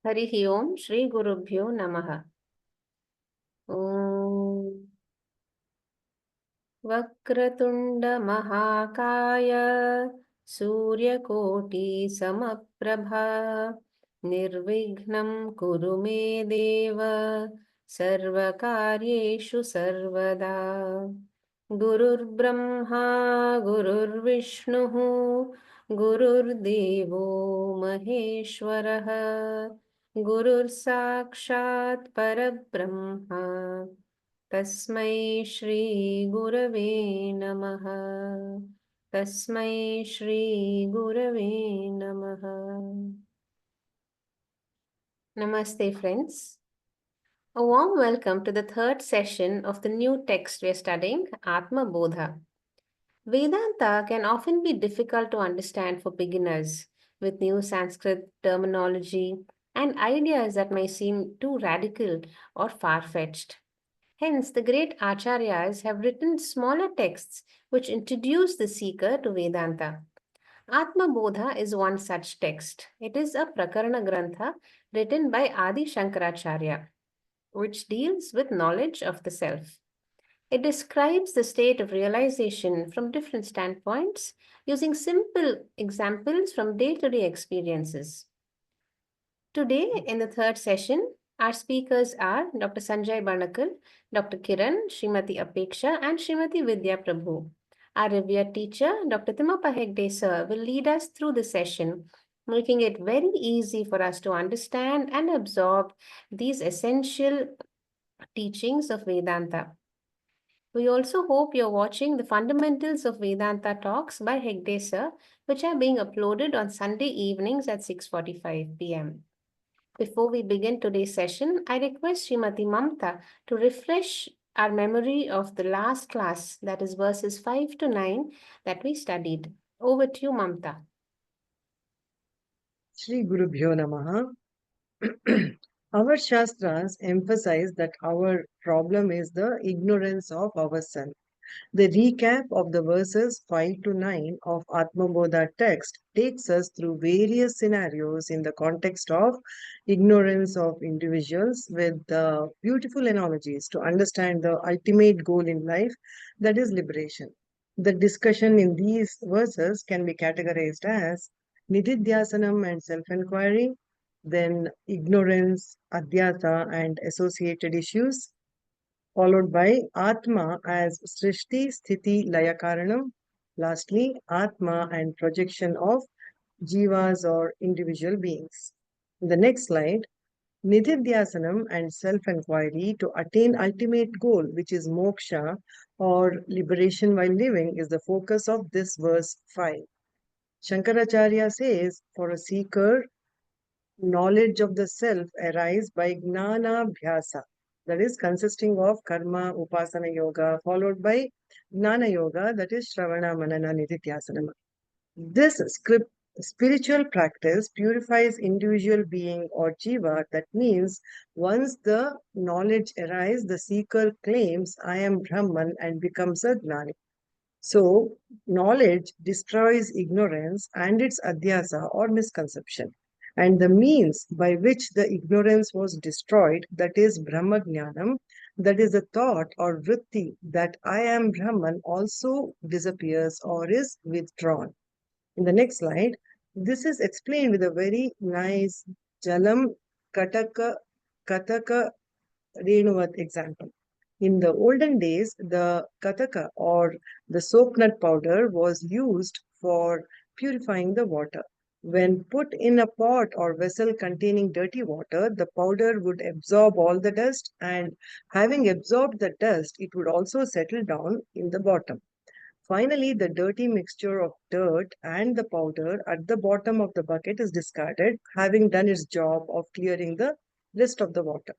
हरिः ओं श्रीगुरुभ्यो नमः। ॐ वक्रतुण्डमहाकाय सूर्यकोटिसमप्रभा निर्विघ्नं कुरु मे देव सर्वकार्येषु सर्वदा। गुरुर्ब्रह्मा गुरुर्विष्णुः गुरुर्देवो महेश्वरः गुरुर्साक्षात् परब्रह्मा तस्मै श्रीगुरवे नमः। तस्मै श्रीगुरवे नमः। Namaste, friends. A warm welcome to the third session of the new text we are studying, Atma Bodha. Vedanta can often be difficult to understand for beginners with new Sanskrit terminology and ideas that may seem too radical or far-fetched. Hence, the great acharyas have written smaller texts which introduce the seeker to Vedanta. Atma Bodha is one such text. It is a Prakarana Grantha written by Adi Shankaracharya, which deals with knowledge of the self. It describes the state of realization from different standpoints using simple examples from day to day experiences. Today, in the third session, our speakers are Dr. Sanjay Barnakal, Dr. Kiran, Srimati Apeksha, and Srimati Vidya Prabhu. Our revered teacher, Dr. Timappa Hegde sir, will lead us through the session, making it very easy for us to understand and absorb these essential teachings of Vedanta. We also hope you're watching the Fundamentals of Vedanta talks by Hegde sir, which are being uploaded on Sunday evenings at 6:45 p.m. Before we begin today's session, I request Srimati Mamta to refresh our memory of the last class, that is verses 5 to 9 that we studied. Over to you, Mamta. Shri Gurubhyo Namaha. Our Shastras emphasize that our problem is the ignorance of ourselves. The recap of the verses 5 to 9 of Atma Bodha text takes us through various scenarios in the context of ignorance of individuals with beautiful analogies to understand the ultimate goal in life, that is liberation. The discussion in these verses can be categorized as nididhyasanam and self-inquiry, then ignorance, adhyasa and associated issues, followed by Atma as Srishti, Sthiti, Laya Karanam. Lastly, Atma and projection of jivas or individual beings. In the next slide, Nididhyasanam and self-inquiry to attain ultimate goal, which is moksha or liberation while living, is the focus of this verse 5. Shankaracharya says, for a seeker, knowledge of the self arise by gnana bhyasa, that is consisting of karma upasana yoga followed by gnana yoga, that is shravana manana nididhyasana. This spiritual practice purifies individual being or jiva. That means once the knowledge arises, the seeker claims I am Brahman and becomes a gnani. So knowledge destroys ignorance and its adhyasa or misconception. And the means by which the ignorance was destroyed, that is Brahmajnanam, that is the thought or vritti that I am Brahman, also disappears or is withdrawn. In the next slide, this is explained with a very nice Jalam Kataka Renuvat example. In the olden days, the kataka or the soap nut powder was used for purifying the water. When put in a pot or vessel containing dirty water, the powder would absorb all the dust, and having absorbed the dust, it would also settle down in the bottom. Finally, the dirty mixture of dirt and the powder at the bottom of the bucket is discarded, having done its job of clearing the rest of the water.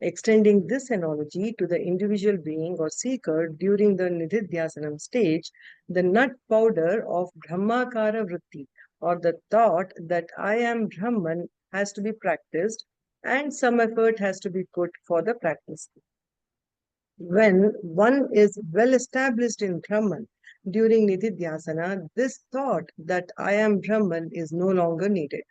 Extending this analogy to the individual being or seeker during the Nididhyasanam stage, the nut powder of Brahmakara Vritti or the thought that I am Brahman has to be practiced and some effort has to be put for the practice. When one is well established in Brahman during Nididhyasana, this thought that I am Brahman is no longer needed.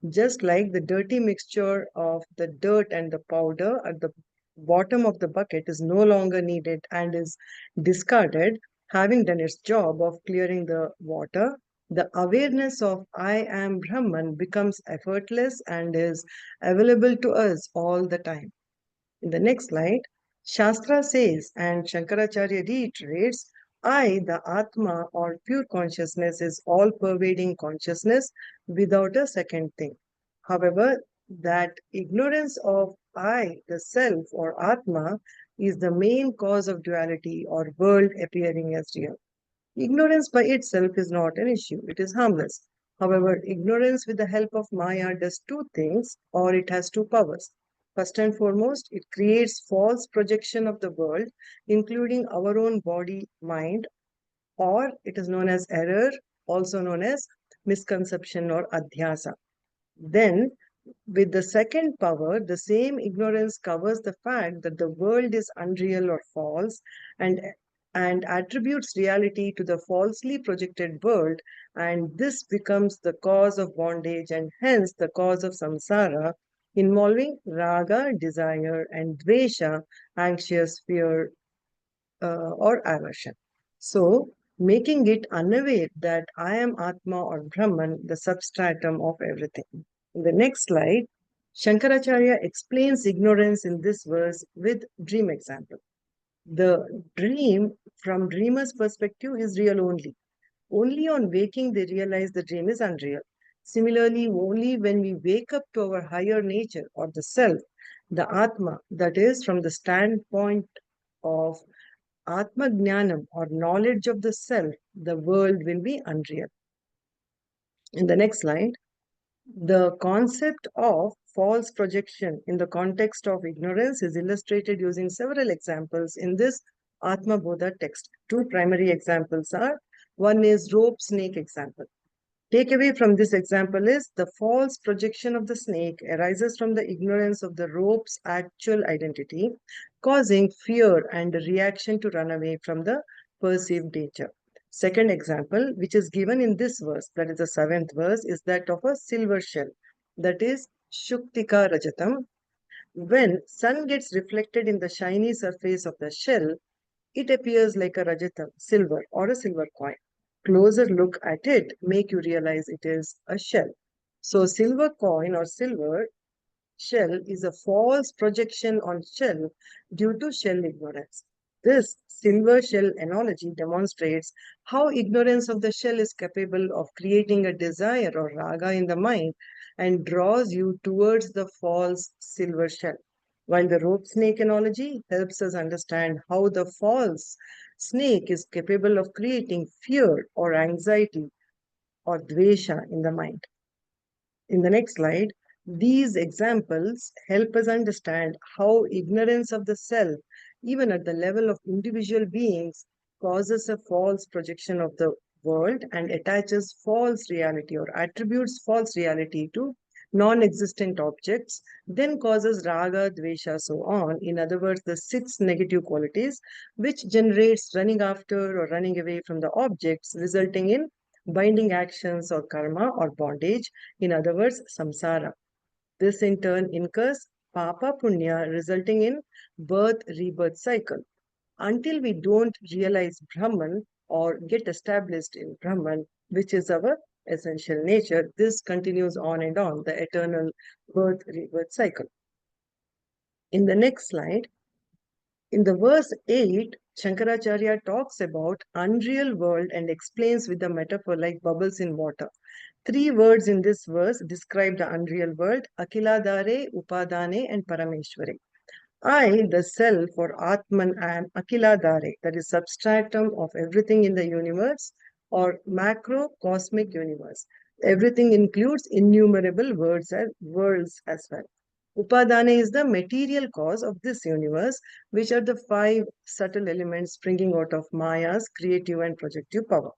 Just like the dirty mixture of the dirt and the powder at the bottom of the bucket is no longer needed and is discarded, having done its job of clearing the water, the awareness of I am Brahman becomes effortless and is available to us all the time. In the next slide, Shastra says, and Shankaracharya reiterates, I, the Atma or pure consciousness, is all pervading consciousness without a second thing. However, that ignorance of I, the self or Atma, is the main cause of duality or world appearing as real. Ignorance by itself is not an issue, it is harmless. However, ignorance with the help of Maya does two things, or it has two powers. First and foremost, it creates false projection of the world, including our own body, mind, or it is known as error, also known as misconception or adhyasa. Then, with the second power, the same ignorance covers the fact that the world is unreal or false and and attributes reality to the falsely projected world, and this becomes the cause of bondage and hence the cause of samsara, involving raga, desire, and dvesha, anxious, fear, or aversion. So, making it unaware that I am Atma or Brahman, the substratum of everything. In the next slide, Shankaracharya explains ignorance in this verse with dream example. The dream, from dreamer's perspective, is real only. Only on waking they realize the dream is unreal. Similarly, only when we wake up to our higher nature or the self, the Atma, that is, from the standpoint of Atma Jnanam or knowledge of the self, the world will be unreal. In the next slide, the concept of false projection in the context of ignorance is illustrated using several examples in this Atma Bodha text. Two primary examples are, one is rope snake example. Takeaway from this example is the false projection of the snake arises from the ignorance of the rope's actual identity, causing fear and a reaction to run away from the perceived danger. Second example, which is given in this verse, that is the seventh verse, is that of a silver shell, that is Shuktika Rajatam. When sun gets reflected in the shiny surface of the shell, it appears like a rajatam, silver or a silver coin. Closer look at it make you realize it is a shell. So silver coin or silver shell is a false projection on shell due to shell ignorance. This silver shell analogy demonstrates how ignorance of the shell is capable of creating a desire or raga in the mind and draws you towards the false silver shell. While the rope snake analogy helps us understand how the false snake is capable of creating fear or anxiety or dvesha in the mind. In the next slide, these examples help us understand how ignorance of the self, even at the level of individual beings, causes a false projection of the world and attaches false reality or attributes false reality to non-existent objects, then causes raga, dvesha, so on. In other words, the six negative qualities, which generates running after or running away from the objects, resulting in binding actions or karma or bondage, in other words, samsara. This in turn incurs papa punya, resulting in birth rebirth cycle. Until we don't realize Brahman or get established in Brahman, which is our essential nature, this continues on and on, the eternal birth rebirth cycle. In the next slide, in the verse 8, Shankaracharya talks about unreal world and explains with a metaphor like bubbles in water. Three words in this verse describe the unreal world: Akiladare, Upadane, and Parameshware. I, the self or Atman, am Akiladare, that is substratum of everything in the universe or macro cosmic universe. Everything includes innumerable worlds as well. Upadana is the material cause of this universe, which are the five subtle elements springing out of Maya's creative and projective power.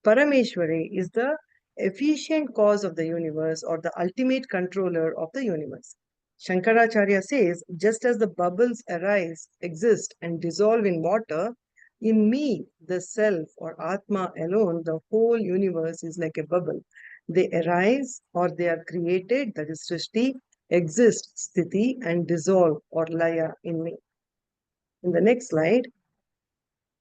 Parameshwari is the efficient cause of the universe or the ultimate controller of the universe. Shankaracharya says, just as the bubbles arise, exist, and dissolve in water, in me, the self or Atma alone, the whole universe is like a bubble. They arise or they are created, that is Srishti, exist, Sthiti, and dissolve or Laya in me. In the next slide,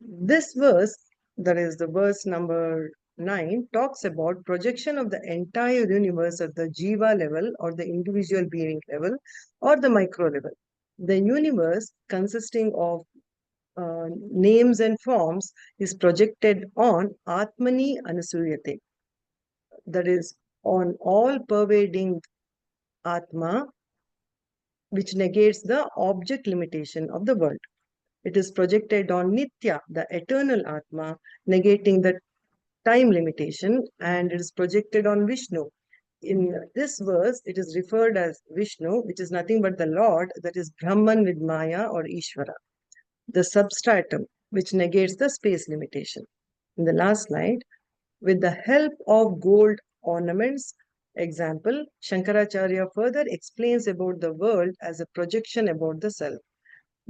this verse, that is the verse number 9, talks about projection of the entire universe at the Jiva level or the individual being level or the micro level. The universe consisting of names and forms is projected on Atmani Anusuyate, that is on all pervading Atma, which negates the object limitation of the world. It is projected on Nitya, the eternal Atma, negating the time limitation, and it is projected on Vishnu. In this verse, it is referred as Vishnu, which is nothing but the Lord, that is Brahman with Maya or Ishvara, the substratum, which negates the space limitation. In the last slide, with the help of gold ornaments, example, Shankaracharya further explains about the world as a projection about the self.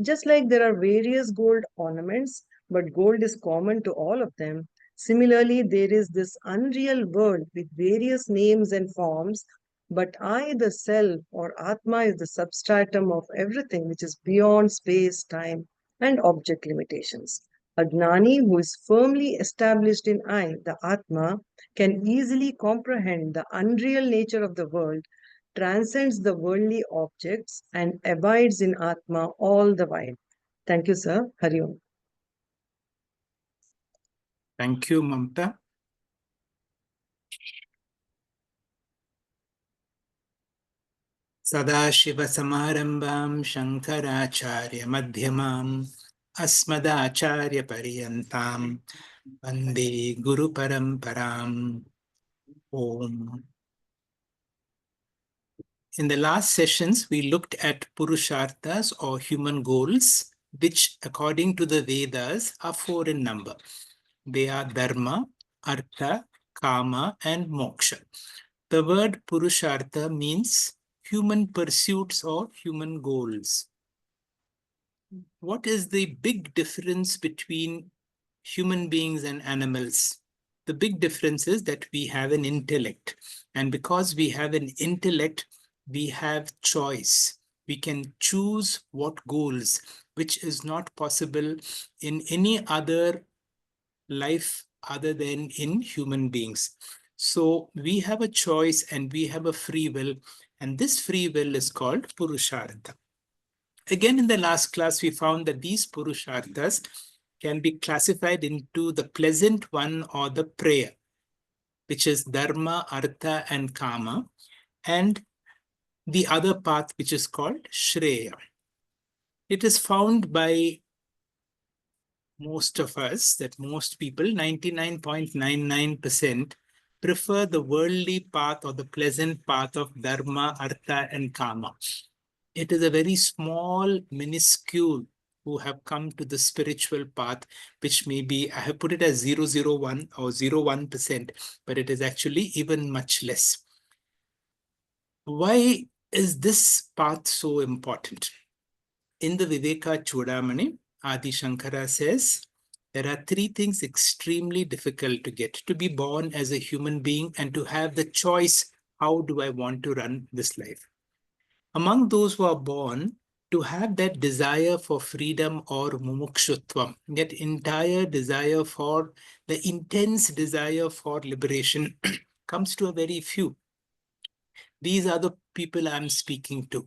Just like there are various gold ornaments, but gold is common to all of them, similarly, there is this unreal world with various names and forms, but I, the self or Atma, is the substratum of everything which is beyond space, time, and object limitations. A Gnani who is firmly established in I, the Atma, can easily comprehend the unreal nature of the world, transcends the worldly objects, and abides in Atma all the while. Thank you, sir. Hari Om. Thank you, Mamta. Sadashiva-samarambam Shankaracharya-madhyamam Asmadacharya-paryantam Vande Guru-paramparam. Om. In the last sessions, we looked at Purusharthas or human goals, which according to the Vedas are 4 in number. They are Dharma, Artha, Kama, and Moksha. The word Purushartha means human pursuits or human goals. What is the big difference between human beings and animals? The big difference is that we have an intellect. And because we have an intellect, we have choice. We can choose what goals, which is not possible in any other life other than in human beings. So we have a choice and we have a free will, and this free will is called Purushartha. Again, in the last class, we found that these Purusharthas can be classified into the pleasant one or the prayer, which is Dharma, Artha, and Kama, and the other path, which is called Shreya. It is found by most of us, that most people, 99.99%, prefer the worldly path or the pleasant path of Dharma, Artha, and Kama. It is a very small, minuscule who have come to the spiritual path, which may be, I have put it as 001 or 0.1%, but it is actually even much less. Why is this path so important? In the Viveka Chudamani, Adi Shankara says, there are 3 things extremely difficult to get: to be born as a human being and to have the choice, how do I want to run this life? Among those who are born, to have that desire for freedom or mumukshutvam, that entire desire for, the intense desire for liberation comes to a very few. These are the people I'm speaking to.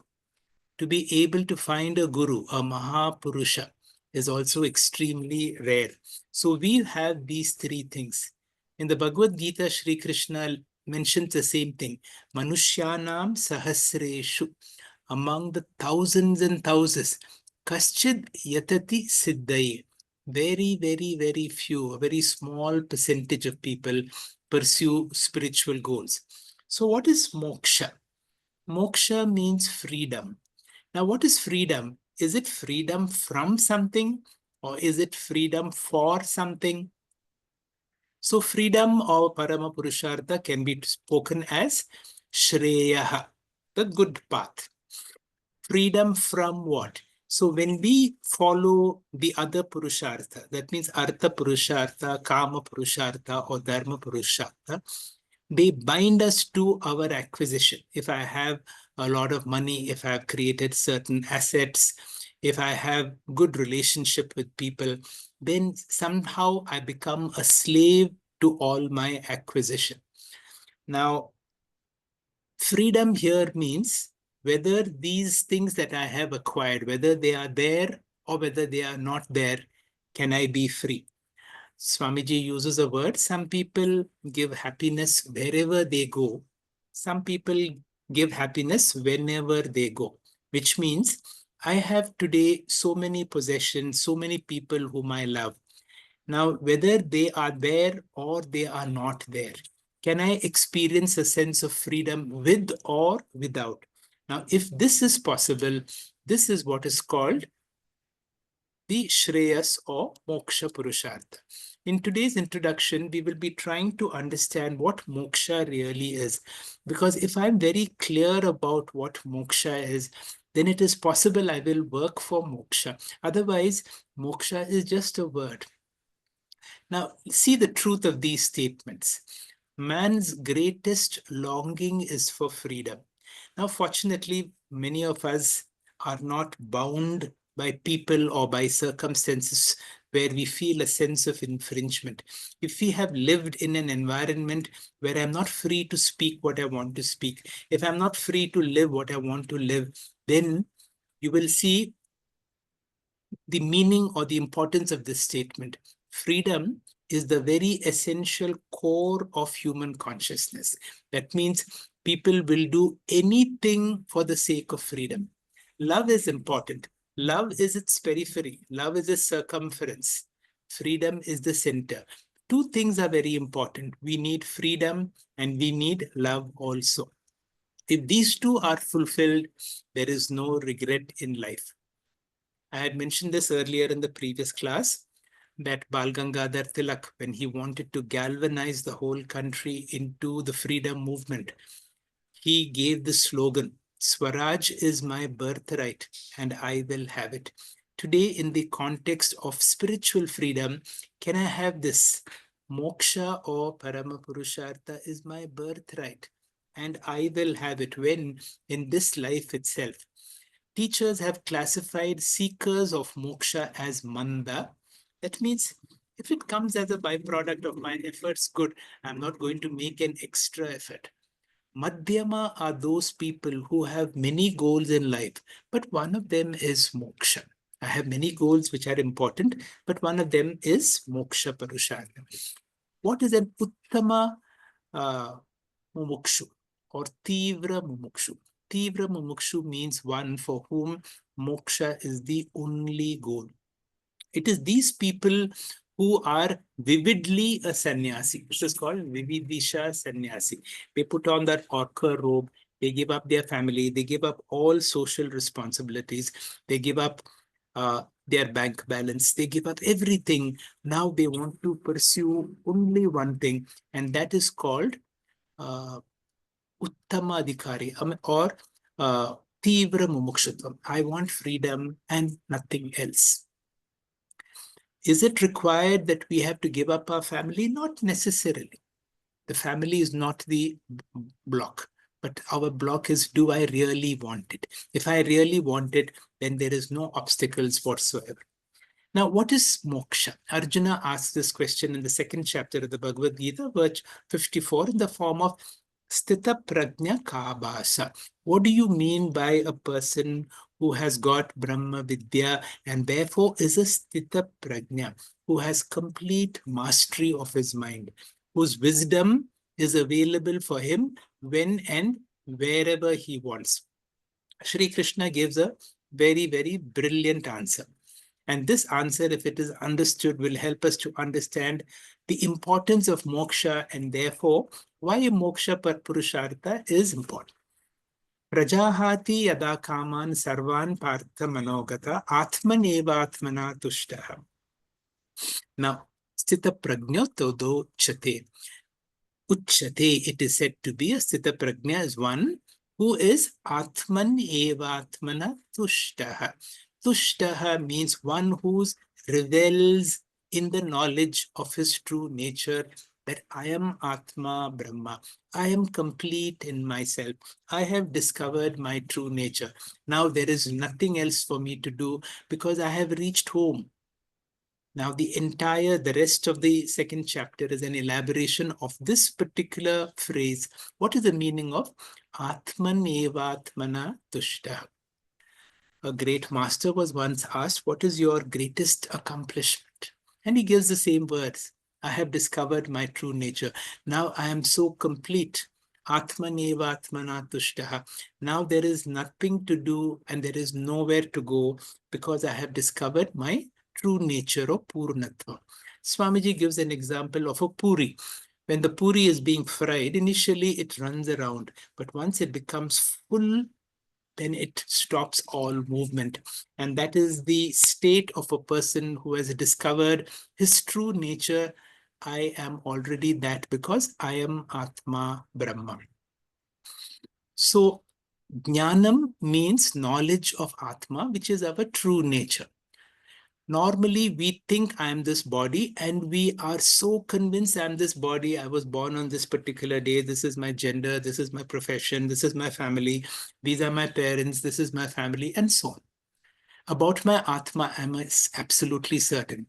To be able to find a guru, a Mahapurusha, is also extremely rare. So we have these 3 things. In the Bhagavad Gita, Sri Krishna mentions the same thing. Manushyanam sahasreshu, among the thousands and thousands, kaschid yatati siddhai. Very, very, very few, a very small percentage of people pursue spiritual goals. So what is moksha? Moksha means freedom. Now, what is freedom? Is it freedom from something, or is it freedom for something? So freedom or Parama Purushartha can be spoken as Shreyaha, the good path. Freedom from what? So when we follow the other Purushartha, that means Artha Purushartha, Kama Purushartha, or Dharma Purushartha, They bind us to our acquisition. If I have a lot of money, if I've created certain assets, if I have good relationship with people, then somehow I become a slave to all my acquisition. Now, freedom here means whether these things that I have acquired, whether they are there or whether they are not there, can I be free? Swamiji uses a word. Some people give happiness wherever they go. Some people give happiness whenever they go, which means I have today so many possessions, so many people whom I love. Now, whether they are there or they are not there, can I experience a sense of freedom with or without? Now, if this is possible, this is what is called the Shreyas or Moksha Purushartha. In today's introduction, we will be trying to understand what moksha really is. Because if I'm very clear about what moksha is, then it is possible I will work for moksha. Otherwise, moksha is just a word. Now, see the truth of these statements. Man's greatest longing is for freedom. Now, fortunately, many of us are not bound by people or by circumstances where we feel a sense of infringement. If we have lived in an environment where I'm not free to speak what I want to speak, if I'm not free to live what I want to live, then you will see the meaning or the importance of this statement. Freedom is the very essential core of human consciousness. That means people will do anything for the sake of freedom. Love is important. Love is its periphery. Love is its circumference. Freedom is the center. Two things are very important. We need freedom and we need love also. If these two are fulfilled, there is no regret in life. I had mentioned this earlier in the previous class that Bal Gangadhar Tilak, when he wanted to galvanize the whole country into the freedom movement, he gave the slogan, Swaraj is my birthright and I will have it. Today, in the context of spiritual freedom, can I have this? Moksha or Parama Purushartha is my birthright and I will have it. When? In this life itself. Teachers have classified seekers of moksha as manda. That means if it comes as a byproduct of my efforts, good. I'm not going to make an extra effort. Madhyama are those people who have many goals in life, but one of them is moksha. I have many goals which are important, but one of them is moksha parushartha. What is an uttama mumukshu or tivra mumukshu? Tivra mumukshu means one for whom moksha is the only goal. It is these people who are vividly a sannyasi. This is called vividisha sannyasi. They put on that ochre robe, they give up their family, they give up all social responsibilities, they give up their bank balance, they give up everything. Now they want to pursue only one thing, and that is called Uttama Adhikari or Tivra Mumukshutvam. I want freedom and nothing else. Is it required that we have to give up our family? Not necessarily. The family is not the block, but our block is, do I really want it? If I really want it, then there is no obstacles whatsoever. Now, what is moksha? Arjuna asks this question in the second chapter of the Bhagavad Gita, verse 54, in the form of Sthita Prajna Kabasa. What do you mean by a person who has got Brahma Vidya and therefore is a Sthita Prajna, who has complete mastery of his mind, whose wisdom is available for him when and wherever he wants? Shri Krishna gives a very, very brilliant answer. And this answer, if it is understood, will help us to understand the importance of moksha and therefore why moksha purushartha is important. Prajahati yada kaman sarvan partha manogata atmanevatmana tushtaha. Now, sthita prajna todo chate. Uchate, it is said to be a sthita prajna is one who is atman evatmana tushtaha. Tushtaha means one who revels in the knowledge of his true nature that I am Atma Brahma. I am complete in myself. I have discovered my true nature. Now there is nothing else for me to do because I have reached home. Now, the rest of the second chapter is an elaboration of this particular phrase. What is the meaning of Atman Evatmana Tushta? A great master was once asked, what is your greatest accomplishment? And he gives the same words. I have discovered my true nature. Now I am so complete. Atman Evatmana Tushta. Now there is nothing to do and there is nowhere to go because I have discovered my true nature of Purnatva. Swamiji gives an example of a puri. When the puri is being fried, initially it runs around, but once it becomes full, then it stops all movement. And that is the state of a person who has discovered his true nature. I am already that because I am Atma Brahma. So, Jnanam means knowledge of Atma, which is our true nature. Normally, we think I am this body, and we are so convinced I'm this body. I was born on this particular day. This is my gender. This is my profession. This is my family. These are my parents. This is my family, and so on. About my Atma, I'm absolutely certain.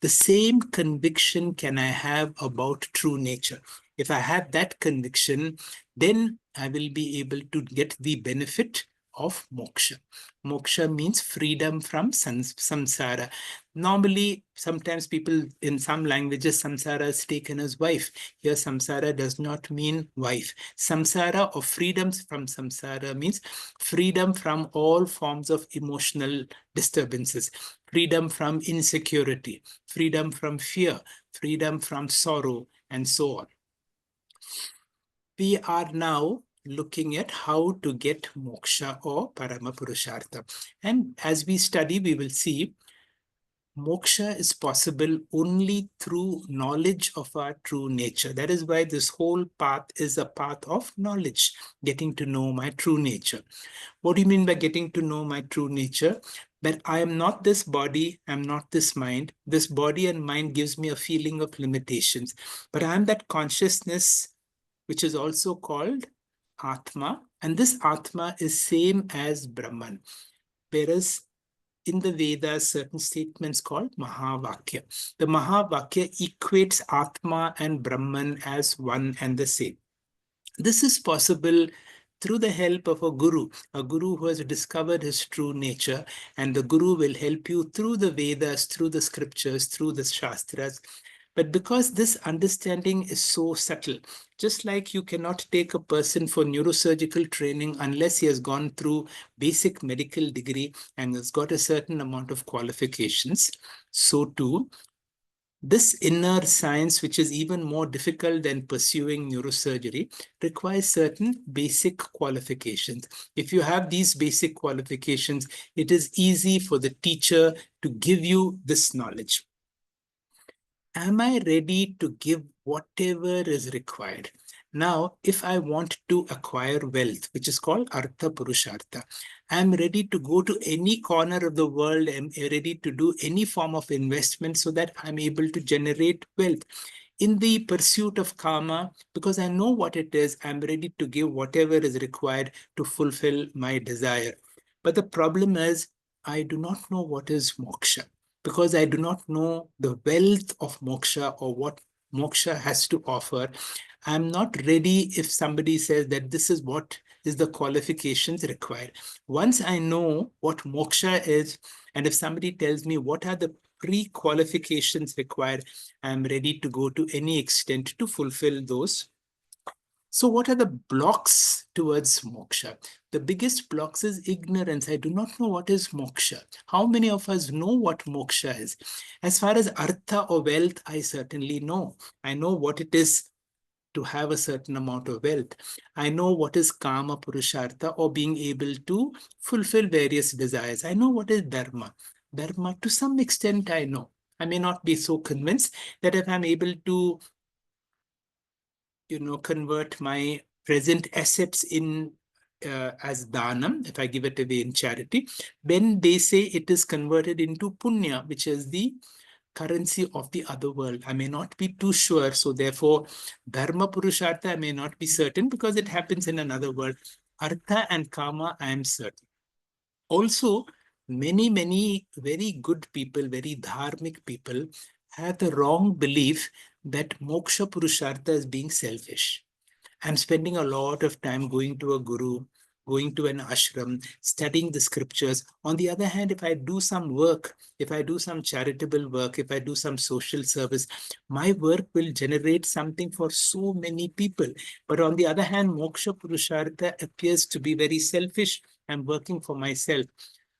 The same conviction can I have about true nature. If I have that conviction, then I will be able to get the benefit of moksha. Moksha means freedom from samsara. Normally, sometimes people in some languages, samsara is taken as wife. Here, samsara does not mean wife. Samsara or freedom from samsara means freedom from all forms of emotional disturbances, freedom from insecurity, freedom from fear, freedom from sorrow, and so on. We are now looking at how to get moksha or paramapurushartha. And as we study, we will see moksha is possible only through knowledge of our true nature. That is why this whole path is a path of knowledge, getting to know my true nature. What do you mean by getting to know my true nature? That I am not this body, I'm not this mind. This body and mind gives me a feeling of limitations, but I am that consciousness which is also called Atma, and this Atma is same as Brahman. Whereas in the Vedas, certain statements called Mahavakya. The Mahavakya equates Atma and Brahman as one and the same. This is possible through the help of a guru who has discovered his true nature, and the guru will help you through the Vedas, through the scriptures, through the Shastras. But because this understanding is so subtle, just like you cannot take a person for neurosurgical training unless he has gone through basic medical degree and has got a certain amount of qualifications, so too, this inner science, which is even more difficult than pursuing neurosurgery, requires certain basic qualifications. If you have these basic qualifications, it is easy for the teacher to give you this knowledge. Am I ready to give whatever is required? Now, if I want to acquire wealth, which is called Artha Purushartha, I'm ready to go to any corner of the world. I'm ready to do any form of investment so that I'm able to generate wealth. In the pursuit of karma, because I know what it is, I'm ready to give whatever is required to fulfill my desire. But the problem is, I do not know what is moksha, because I do not know the wealth of moksha or what moksha has to offer. I'm not ready if somebody says that this is what is the qualifications required. Once I know what moksha is, and if somebody tells me what are the pre-qualifications required, I'm ready to go to any extent to fulfill those. So what are the blocks towards moksha? The biggest blocks is ignorance. I do not know what is moksha. How many of us know what moksha is? As far as artha or wealth, I certainly know. I know what it is to have a certain amount of wealth. I know what is kama purushartha, or being able to fulfill various desires. I know what is dharma. Dharma, to some extent, I know. I may not be so convinced that if I'm able to convert my present assets in as dhanam, if I give it away in charity, then they say it is converted into punya, which is the currency of the other world. I may not be too sure. So therefore, Dharma Purushartha, I may not be certain because it happens in another world. Artha and Kama, I am certain. Also, many very good people, very dharmic people have the wrong belief that Moksha Purushartha is being selfish. I'm spending a lot of time going to a guru, going to an ashram, studying the scriptures. On the other hand, if I do some work, if I do some charitable work, if I do some social service, my work will generate something for so many people. But on the other hand, Moksha Purushartha appears to be very selfish. I'm working for myself.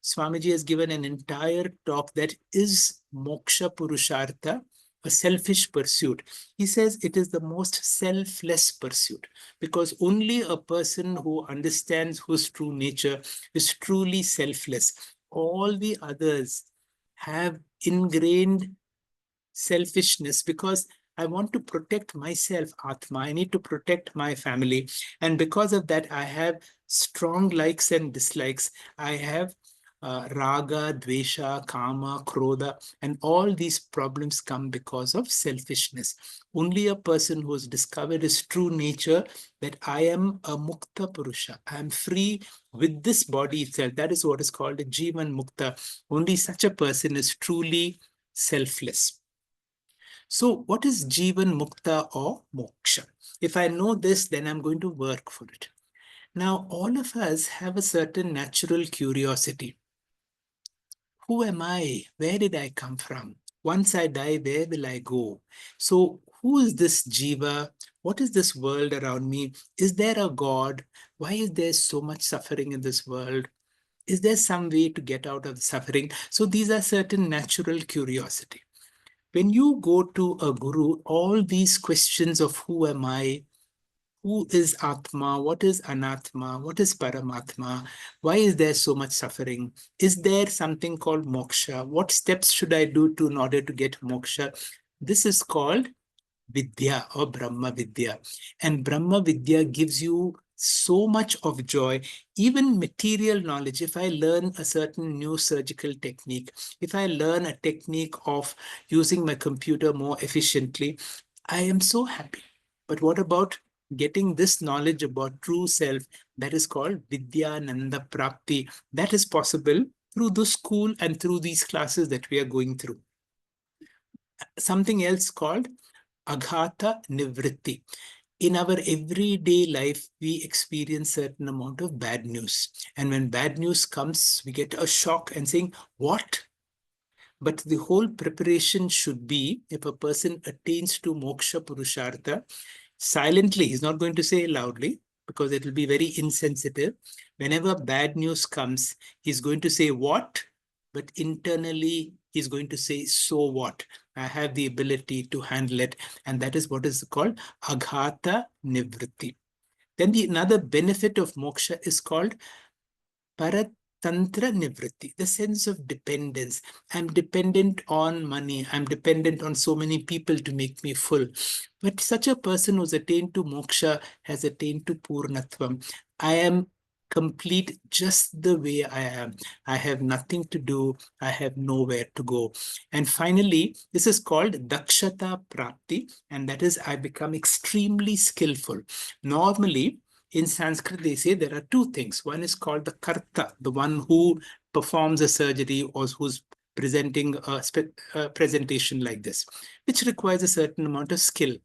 Swamiji has given an entire talk that is Moksha Purushartha, a selfish pursuit. He says it is the most selfless pursuit because only a person who understands whose true nature is truly selfless. All the others have ingrained selfishness because I want to protect myself, Atma. I need to protect my family. And because of that, I have strong likes and dislikes. I have raga, dvesha, kama, krodha, and all these problems come because of selfishness. Only a person who has discovered his true nature, that I am a mukta purusha. I am free with this body itself. That is what is called a jivan mukta. Only such a person is truly selfless. So what is Jivan Mukta or Moksha? If I know this, then I'm going to work for it. Now, all of us have a certain natural curiosity. Who am I? Where did I come from? Once I die, where will I go? So who is this Jiva? What is this world around me? Is there a God? Why is there so much suffering in this world? Is there some way to get out of the suffering? So these are certain natural curiosity. When you go to a guru, all these questions of who am I, who is Atma, what is Anatma, what is Paramatma, why is there so much suffering, is there something called Moksha, what steps should I do in order to get Moksha? This is called Vidya or Brahma Vidya. And Brahma Vidya gives you so much of joy, even material knowledge. If I learn a certain new surgical technique, if I learn a technique of using my computer more efficiently, I am so happy. But what about getting this knowledge about true self? That is called Vidya Nanda Prapti. That is possible through the school and through these classes that we are going through. Something else called Aghata Nivritti. In our everyday life, we experience certain amount of bad news. And when bad news comes, we get a shock and saying, what? But the whole preparation should be, if a person attains to Moksha Purushartha, silently, he's not going to say loudly, because it will be very insensitive. Whenever bad news comes, he's going to say what? But internally, he's going to say, so what? I have the ability to handle it. And that is what is called Aghata Nivritti. Then another benefit of moksha is called Paratantra Nivritti, the sense of dependence. I'm dependent on money. I'm dependent on so many people to make me full. But such a person who's attained to moksha has attained to Purnatvam. I am complete just the way I am. I have nothing to do. I have nowhere to go. And finally, this is called Dakshata Prapti, and that is I become extremely skillful. Normally, in Sanskrit, they say there are two things. One is called the karta, the one who performs a surgery or who's presenting a presentation like this, which requires a certain amount of skill.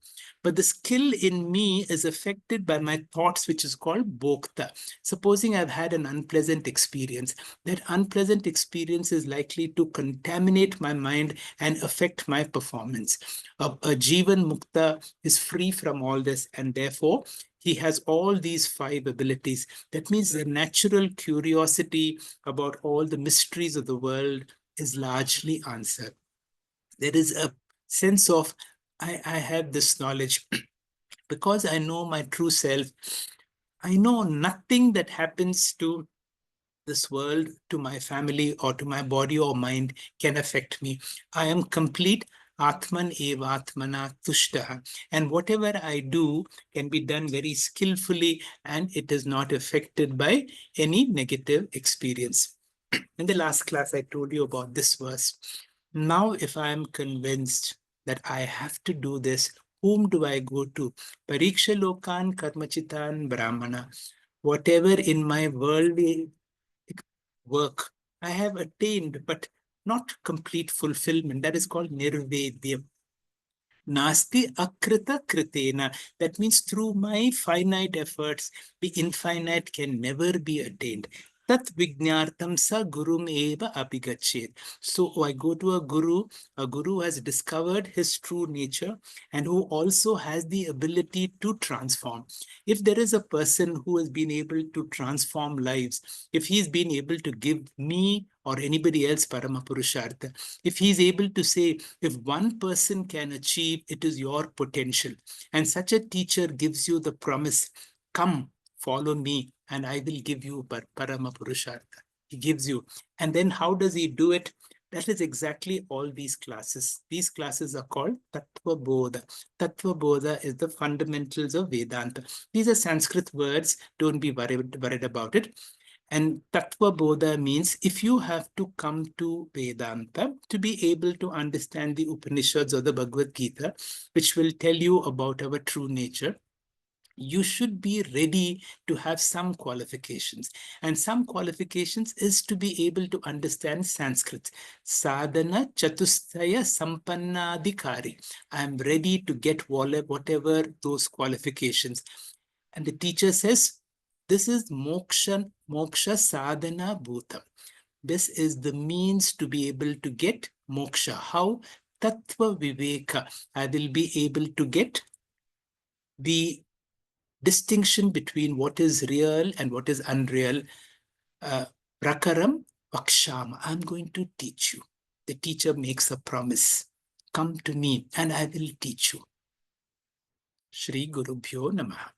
But the skill in me is affected by my thoughts, which is called bhokta. Supposing I've had an unpleasant experience, that unpleasant experience is likely to contaminate my mind and affect my performance. A Jivan Mukta is free from all this, and therefore he has all these five abilities. That means the natural curiosity about all the mysteries of the world is largely answered. There is a sense of, I have this knowledge. Because I know my true self, I know nothing that happens to this world, to my family, or to my body or mind can affect me. I am complete. Atman eva atmana tushtaha. And whatever I do can be done very skillfully, and it is not affected by any negative experience. In the last class, I told you about this verse. Now, if I am convinced that I have to do this, whom do I go to? Pariksha Lokan Karmachitan Brahmana. Whatever in my worldly work I have attained, but not complete fulfillment. That is called nirvedya. Nasti akrita kritena. That means through my finite efforts, the infinite can never be attained. Tat vijnartam sa gurum eva abhigachet. So I go to a guru who has discovered his true nature and who also has the ability to transform. If there is a person who has been able to transform lives, if he's been able to give me or anybody else Paramapurushartha, if he's able to say, if one person can achieve, it is your potential. And such a teacher gives you the promise, come, follow me, and I will give you Paramapurushartha. He gives you. And then how does he do it? That is exactly all these classes. These classes are called Tattva Bodha. Tattva Bodha is the fundamentals of Vedanta. These are Sanskrit words. Don't be worried about it. And Tattva Bodha means if you have to come to Vedanta to be able to understand the Upanishads or the Bhagavad Gita, which will tell you about our true nature, you should be ready to have some qualifications. And some qualifications is to be able to understand Sanskrit. Sadhana Chatustaya Sampannadhikari. I am ready to get whatever those qualifications. And the teacher says, this is moksha sadhana bhutam. This is the means to be able to get moksha. How? Tattva viveka. I will be able to get the distinction between what is real and what is unreal. Prakaram vakshama. I'm going to teach you. The teacher makes a promise. Come to me and I will teach you. Shri Gurubhyo Namaha.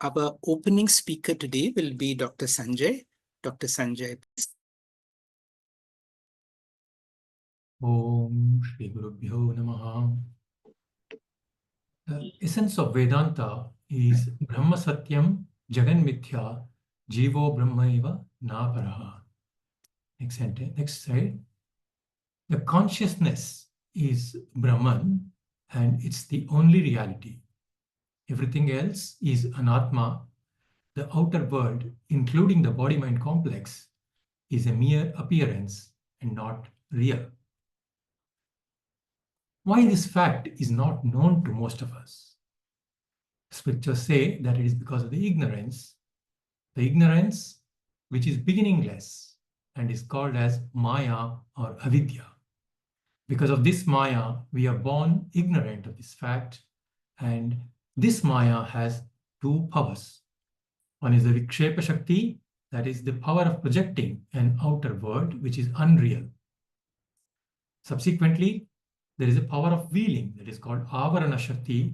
Our opening speaker today will be Dr. Sanjay. Dr. Sanjay, please. Om Shri Gurubhyo Namaha. The essence of Vedanta is Brahma Satyam Jagan Mithya Jivo Brahmaiva Naparaha. Next sentence, next slide. The consciousness is Brahman and it's the only reality. Everything else is Anatma. The outer world, including the body-mind complex, is a mere appearance and not real. Why this fact is not known to most of us? Scriptures say that it is because of the ignorance which is beginningless and is called as Maya or Avidya. Because of this Maya, we are born ignorant of this fact, and this Maya has two powers. One is the Vikshepa Shakti, that is the power of projecting an outer world which is unreal. Subsequently, there is a power of wheeling that is called Avarana Shakti.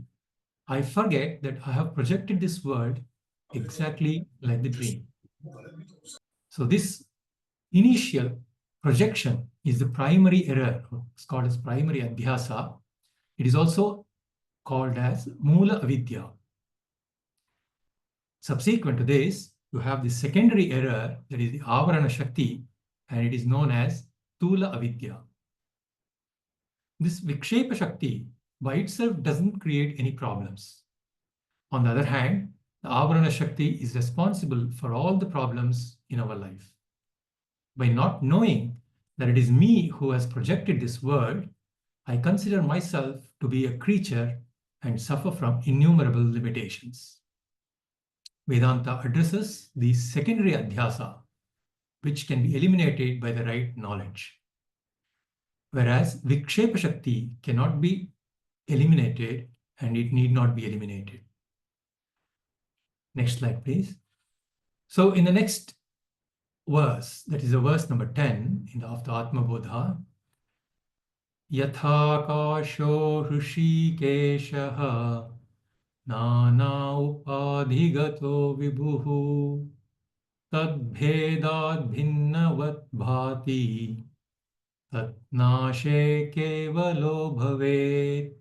I forget that I have projected this world exactly like the dream. So this initial projection is the primary error. It's called as primary adhyasa. It is also called as Mula Avidya. Subsequent to this, you have the secondary error, that is the Avarana Shakti, and it is known as Tula Avidya. This Vikshepa Shakti by itself doesn't create any problems. On the other hand, the Avarana Shakti is responsible for all the problems in our life. By not knowing that it is me who has projected this world, I consider myself to be a creature and suffer from innumerable limitations. Vedanta addresses the secondary adhyasa, which can be eliminated by the right knowledge. Whereas Vikshepa Shakti cannot be eliminated and it need not be eliminated. Next slide, please. So in the next verse, that is the verse number 10 of the Atma Bodha, Yatha kasho hrishikeshaha nana upadhigato vibhuhu tadbhedat bhinnavat bhati tatnashe kevalo bhavet.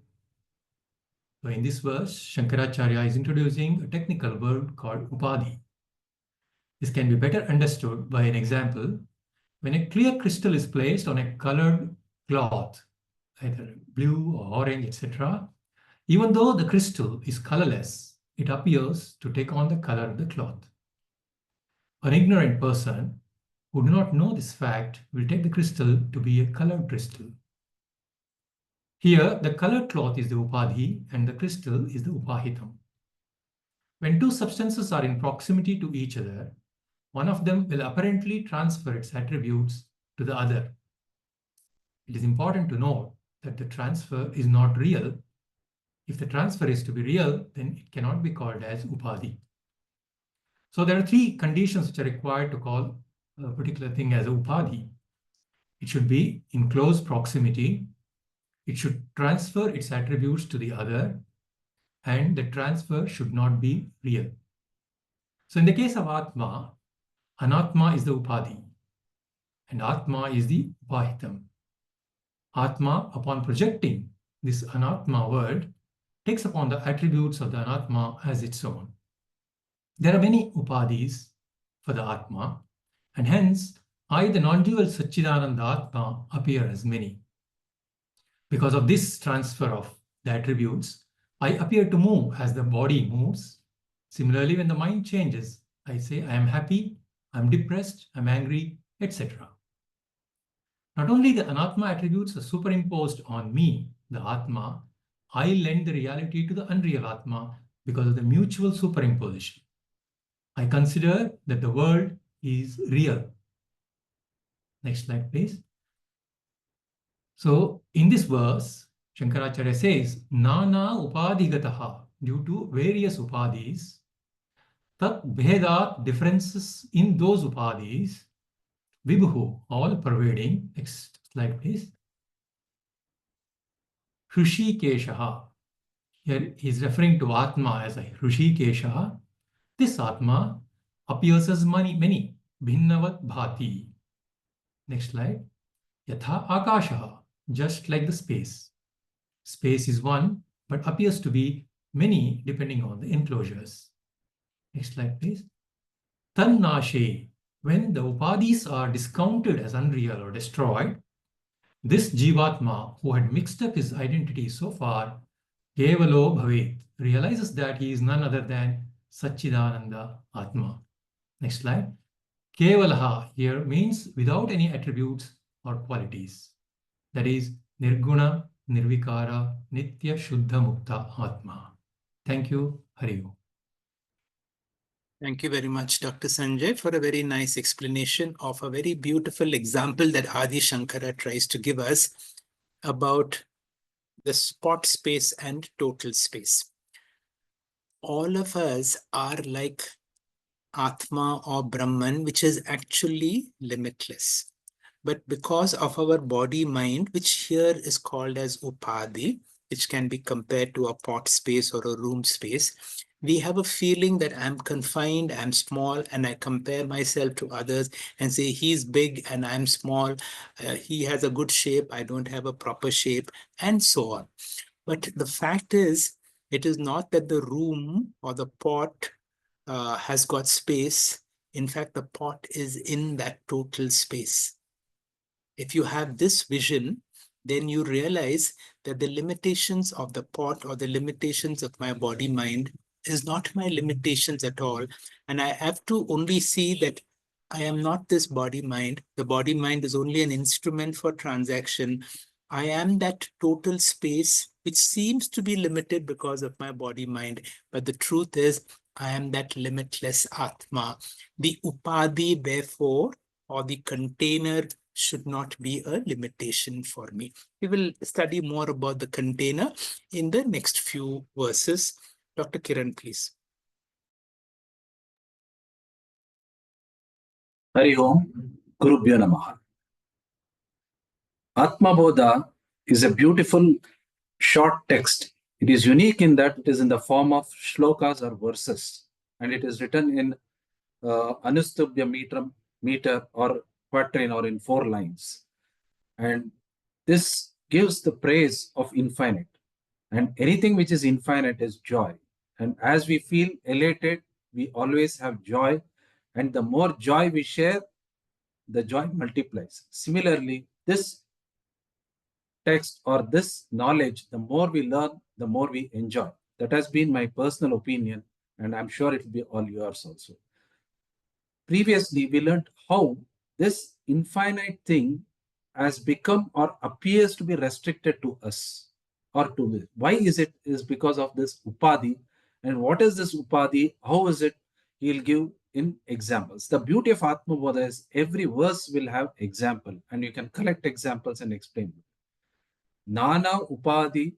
So in this verse, Shankaracharya is introducing a technical word called Upadhi. This can be better understood by an example. When a clear crystal is placed on a colored cloth, either blue or orange, etc., even though the crystal is colorless, it appears to take on the color of the cloth. An ignorant person who do not know this fact will take the crystal to be a colored crystal. Here, the colored cloth is the upadhi and the crystal is the upahitam. When two substances are in proximity to each other, one of them will apparently transfer its attributes to the other. It is important to note that the transfer is not real. If the transfer is to be real, then it cannot be called as upadhi. So there are three conditions which are required to call a particular thing as a upadhi. It should be in close proximity. It should transfer its attributes to the other, and the transfer should not be real. So in the case of Atma, Anatma is the upadhi, and Atma is the upahitam. Atma, upon projecting this Anatma world, takes upon the attributes of the Anatma as its own. There are many upadhis for the Atma, and hence I, the non-dual Satchidananda Atma, appear as many. Because of this transfer of the attributes, I appear to move as the body moves. Similarly, when the mind changes, I say I am happy, I am depressed, I am angry, etc. Not only the Anatma attributes are superimposed on me, the Atma, I lend the reality to the unreal Atma because of the mutual superimposition. I consider that the world is real. Next slide, please. So, in this verse, Shankaracharya says, Nana upadhigataha, due to various upadhis, tat bhedat, differences in those upadhis, vibhu, all pervading. Next slide, please. Hrushikeshaha. Here he is referring to Atma as a Hrushikesha. This Atma appears as many, bhinnavat bhati. Next slide. Yatha akashaha, just like the space. Space is one, but appears to be many depending on the enclosures. Next slide, please. Tannashe, when the upadhis are discounted as unreal or destroyed, this Jivatma, who had mixed up his identity so far, Kevalo Bhavet, realizes that he is none other than Satchidananda Atma. Next slide. Kevalaha here means without any attributes or qualities. That is Nirguna, Nirvikara, Nitya Shuddha Mukta Atma. Thank you. Hari Om. Thank you very much, Dr. Sanjay, for a very nice explanation of a very beautiful example that Adi Shankara tries to give us about the spot space and total space. All of us are like Atma or Brahman, which is actually limitless. But because of our body-mind, which here is called as Upadhi, which can be compared to a pot space or a room space, we have a feeling that I'm confined, I'm small, and I compare myself to others and say, he's big and I'm small, he has a good shape, I don't have a proper shape, and so on. But the fact is, it is not that the room or the pot has got space. In fact, the pot is in that total space. If you have this vision, then you realize that the limitations of the pot or the limitations of my body-mind is not my limitations at all. And I have to only see that I am not this body-mind. The body-mind is only an instrument for transaction. I am that total space, which seems to be limited because of my body-mind. But the truth is, I am that limitless Atma. The Upadhi, therefore, or the container should not be a limitation for me. We will study more about the container in the next few verses. Dr. Kiran, please. Hari Om, Gurubhyo Namaha. Atma Bodha is a beautiful short text. It is unique in that it is in the form of shlokas or verses, and it is written in Anustubhya meter or quatrain or in 4 lines. And this gives the praise of infinite. And anything which is infinite is joy. And as we feel elated, we always have joy. And the more joy we share, the joy multiplies. Similarly, this text or this knowledge, the more we learn, the more we enjoy. That has been my personal opinion, and I'm sure it will be all yours also. Previously, we learned how this infinite thing has become or appears to be restricted to us or to this. Why is it? Is because of this Upadhi. And what is this Upadhi? How is it? He'll give in examples. The beauty of Atma Bodha is every verse will have example, and you can collect examples and explain. Nana Upadhi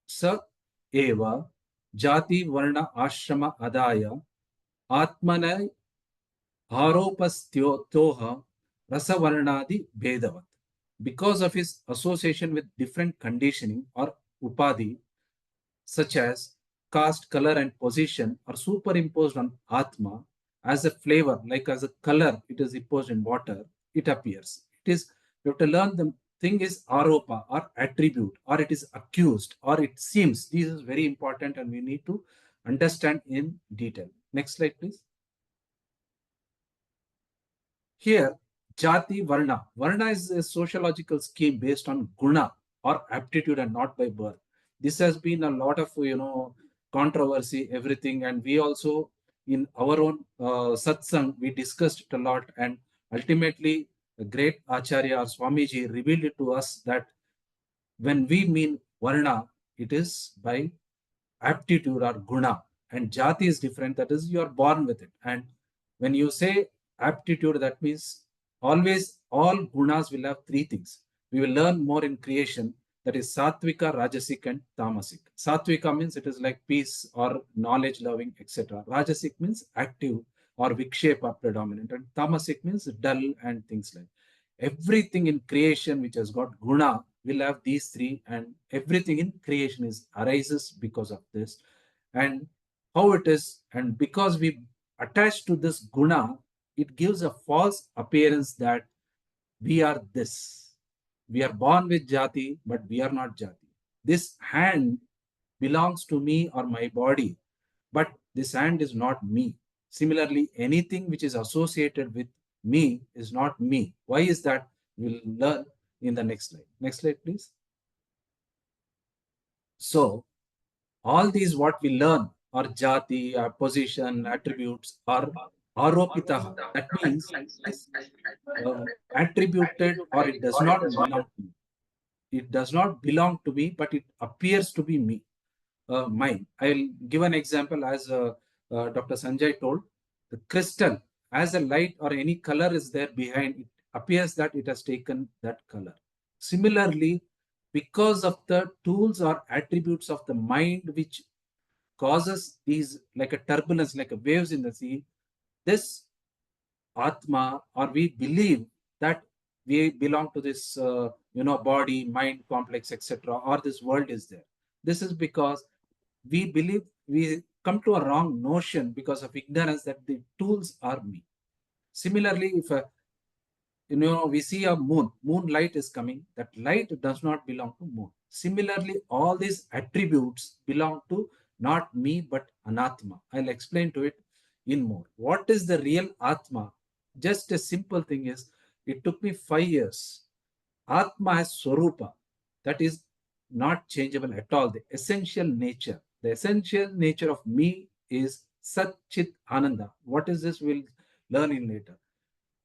sa eva jati varna ashrama adaya atmana Aropastyoha Rasavarnadi Bedavat. Because of his association with different conditioning or upadhi, such as caste, color, and position, are superimposed on Atma as a flavor, like as a color, it is imposed in water, it appears. It is, you have to learn the thing is aropa or attribute, or it is accused, or it seems. This is very important and we need to understand in detail. Next slide, please. Here, Jati Varna. Varna is a sociological scheme based on guna or aptitude and not by birth. This has been a lot of, controversy, everything. And we also, in our own satsang, we discussed it a lot. And ultimately, the great Acharya or Swamiji revealed it to us that when we mean Varna, it is by aptitude or guna. And Jati is different. That is, you are born with it. And when you say aptitude, that means always all gunas will have three things. We will learn more in creation, that is Satvika, Rajasic, and Tamasic. Satvika means it is like peace or knowledge loving, etc. Rajasic means active or Vikshepa predominant, and Tamasic means dull and things like. Everything in creation which has got guna will have these three, and everything in creation is arises because of this. And how it is, and because we attach to this guna, it gives a false appearance that we are this. We are born with jati, but we are not jati. This hand belongs to me or my body, but this hand is not me. Similarly, anything which is associated with me is not me. Why is that? We'll learn in the next slide. Next slide, please. So, all these what we learn are jati, our position, attributes are aropitaha. That means it is attributed or it does not belong to me. It does not belong to me, but it appears to be me, mine. I'll give an example as Dr. Sanjay told. The crystal, as a light or any color is there behind, it appears that it has taken that color. Similarly, because of the tools or attributes of the mind which causes these like a turbulence, like a waves in the sea, this Atma, or we believe that we belong to this, body, mind complex, etc., or this world is there. This is because we believe we come to a wrong notion because of ignorance that the tools are me. Similarly, if we see a moonlight is coming, that light does not belong to moon. Similarly, all these attributes belong to not me but anatma. I'll explain to it in more. What is the real atma? Just a simple thing is, it took me 5 years. Atma has swarupa, that is not changeable at all. The essential nature of me is Sat Chit Ananda. What is this? We'll learn in later.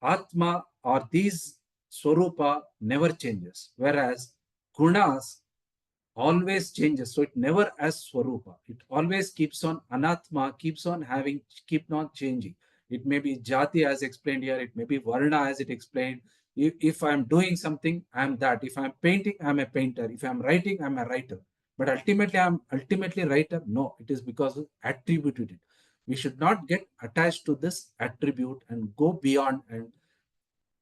Atma or these swarupa never changes, whereas gunas always changes. So it never has swarupa. It always keeps on anatma, keeps on changing. It may be jati as explained here. It may be varna as it explained. If I'm doing something, I'm that. If I'm painting, I'm a painter. If I'm writing, I'm a writer. But ultimately, I'm ultimately writer. No, it is because of attributed it. We should not get attached to this attribute and go beyond and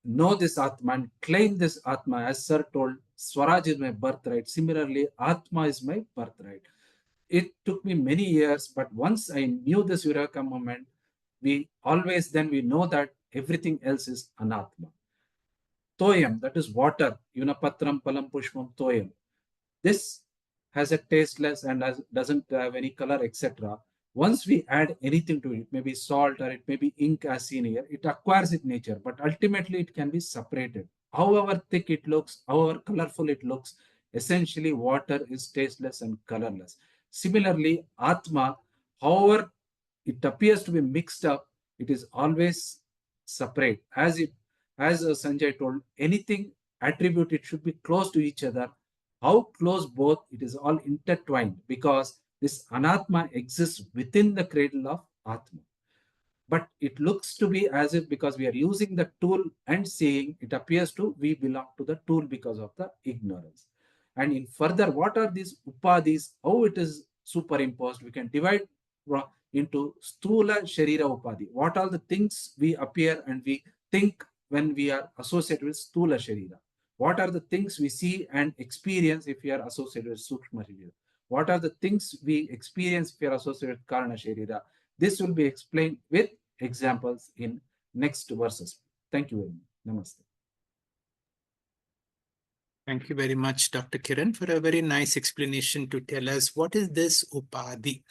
know this Atma and claim this Atma. As Sir told, Swaraj is my birthright. Similarly, Atma is my birthright. It took me many years, but once I knew this Eureka moment, we know that everything else is Anatma. Toyam, that is water. Yunapatram palam pushpam toyam. This has a tasteless and doesn't have any color, etc. Once we add anything to it, maybe salt or it may be ink as seen here, it acquires its nature, but ultimately it can be separated. However thick it looks, however colorful it looks, essentially water is tasteless and colorless. Similarly, Atma, however it appears to be mixed up, it is always separate. As Sanjay told, anything attribute, it should be close to each other. How close both, it is all intertwined, because this anatma exists within the cradle of Atma. But it looks to be as if, because we are using the tool and seeing, it appears to we belong to the tool because of the ignorance. And in further, what are these upadhis, how it is superimposed, we can divide into stula sharira upadhi. What are the things we appear and we think when we are associated with stula sharira? What are the things we see and experience if we are associated with sukshma sharira? What are the things we experience if we are associated with karana sharira? This will be explained with examples in next verses. Thank you very much. Namaste. Thank you very much, Dr. Kiran, for a very nice explanation to tell us what is this Upadhi.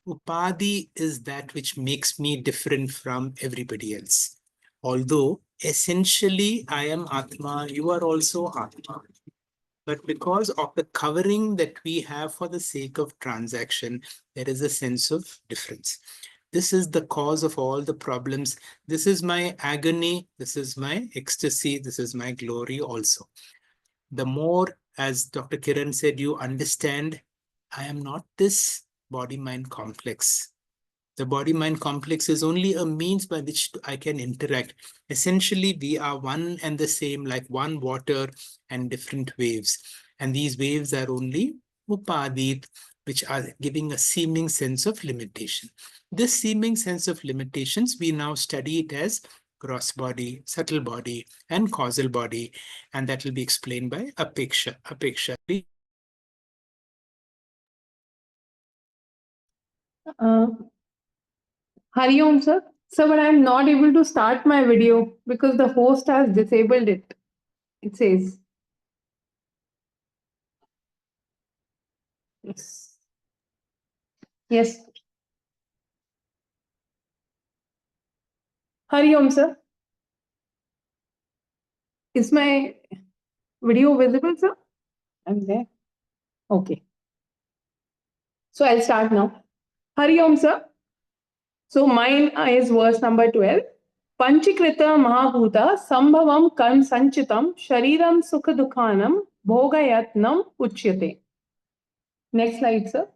Upadhi is that which makes me different from everybody else. Although essentially I am Atma, you are also Atma. But because of the covering that we have for the sake of transaction, there is a sense of difference. This is the cause of all the problems. This is my agony. This is my ecstasy. This is my glory also. The more, as Dr. Kiran said, you understand, I am not this body-mind complex. The body-mind complex is only a means by which I can interact. Essentially, we are one and the same, like one water and different waves. And these waves are only upadhi, which are giving a seeming sense of limitation. This seeming sense of limitations, we now study it as gross body, subtle body, and causal body. And that will be explained by Apeksha. Apeksha. Hari Om, sir. Sir, but I'm not able to start my video because the host has disabled it. It says. Yes. Yes. Hari Om, sir. Is my video visible, sir? I'm there. Okay. So I'll start now. Hari Om, sir. So mine is verse number 12. Panchikrita Mahabhuta Sambhavam Karm Sanchitam Shariram Sukha Dukhanam Bhogayatnam Uchyate. Next slide, sir.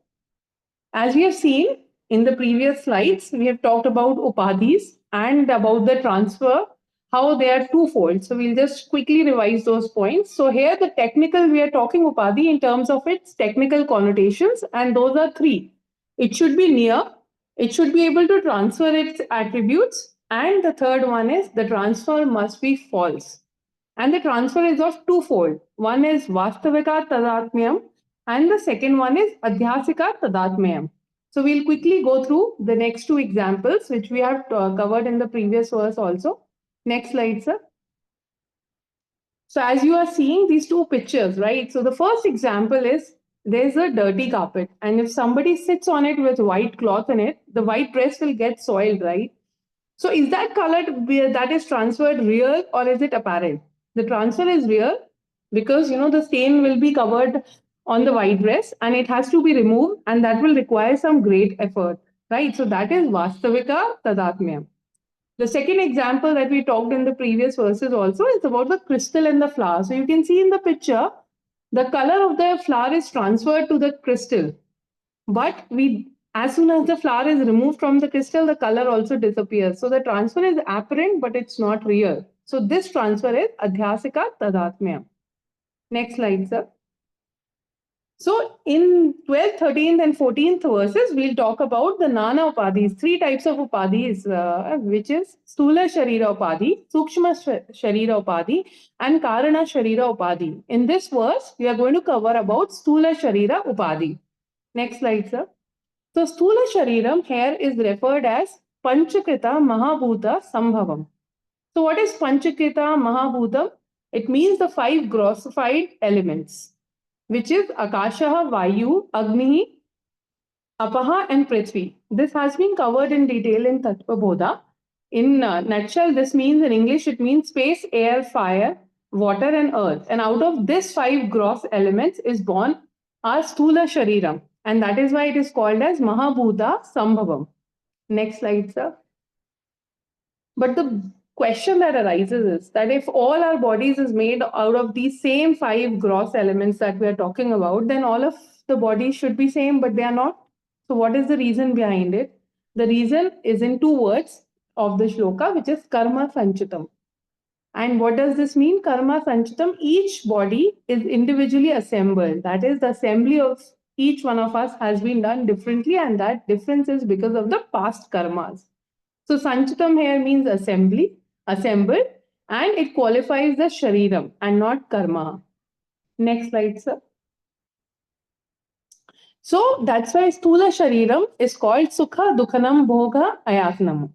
As we have seen in the previous slides, we have talked about upadhis and about the transfer, how they are twofold. So we'll just quickly revise those points. So here the technical, we are talking upadhi in terms of its technical connotations, and those are three. It should be near, it should be able to transfer its attributes, and the third one is the transfer must be false. And the transfer is of twofold. One is vastavika tadatmyam, and the second one is adhyasika tadatmyam. So we'll quickly go through the next two examples, which we have covered in the previous verse also. Next slide, sir. So as you are seeing these two pictures, right? So the first example is there's a dirty carpet, and if somebody sits on it with white cloth in it, the white dress will get soiled, right? So is that color that is transferred real, or is it apparent? The transfer is real because the stain will be covered on the white dress and it has to be removed, and that will require some great effort, right? So that is vastavika tadatmyam. The second example that we talked in the previous verses also is about the crystal and the flower. So you can see in the picture, the color of the flower is transferred to the crystal. But as soon as the flower is removed from the crystal, the color also disappears. So the transfer is apparent, but it's not real. So this transfer is adhyasika tadatmya. Next slide, sir. So in 12th, 13th, and 14th verses, we'll talk about the Nana Upadhis, three types of Upadhis, which is Stula Sharira Upadhi, Sukshma Sharira Upadhi, and Karana Sharira Upadhi. In this verse, we are going to cover about Stula Sharira Upadhi. Next slide, sir. So Stula Shariram here is referred as Panchakrita Mahabhuta Sambhavam. So what is Panchakrita Mahabhutam? It means the five grossified elements, which is Akasha, Vayu, Agni, Apaha and Prithvi. This has been covered in detail in Atma Bodha. In nutshell, this means in English, it means space, air, fire, water, and earth. And out of this 5 gross elements is born our Sthula Shariram. And that is why it is called as Mahabhuta Sambhavam. Next slide, sir. But the question that arises is that if all our bodies is made out of these same 5 gross elements that we are talking about, then all of the bodies should be same, but they are not. So what is the reason behind it? The reason is in 2 words of the shloka, which is karma sanchitam. And what does this mean? Karma sanchitam, each body is individually assembled. That is, the assembly of each one of us has been done differently, and that difference is because of the past karmas. So sanchitam here means assembly, assembled, and it qualifies the shariram and not karma. Next slide, sir. So that's why Sthula Shariram is called Sukha Dukhanam Bhoga Ayatnam.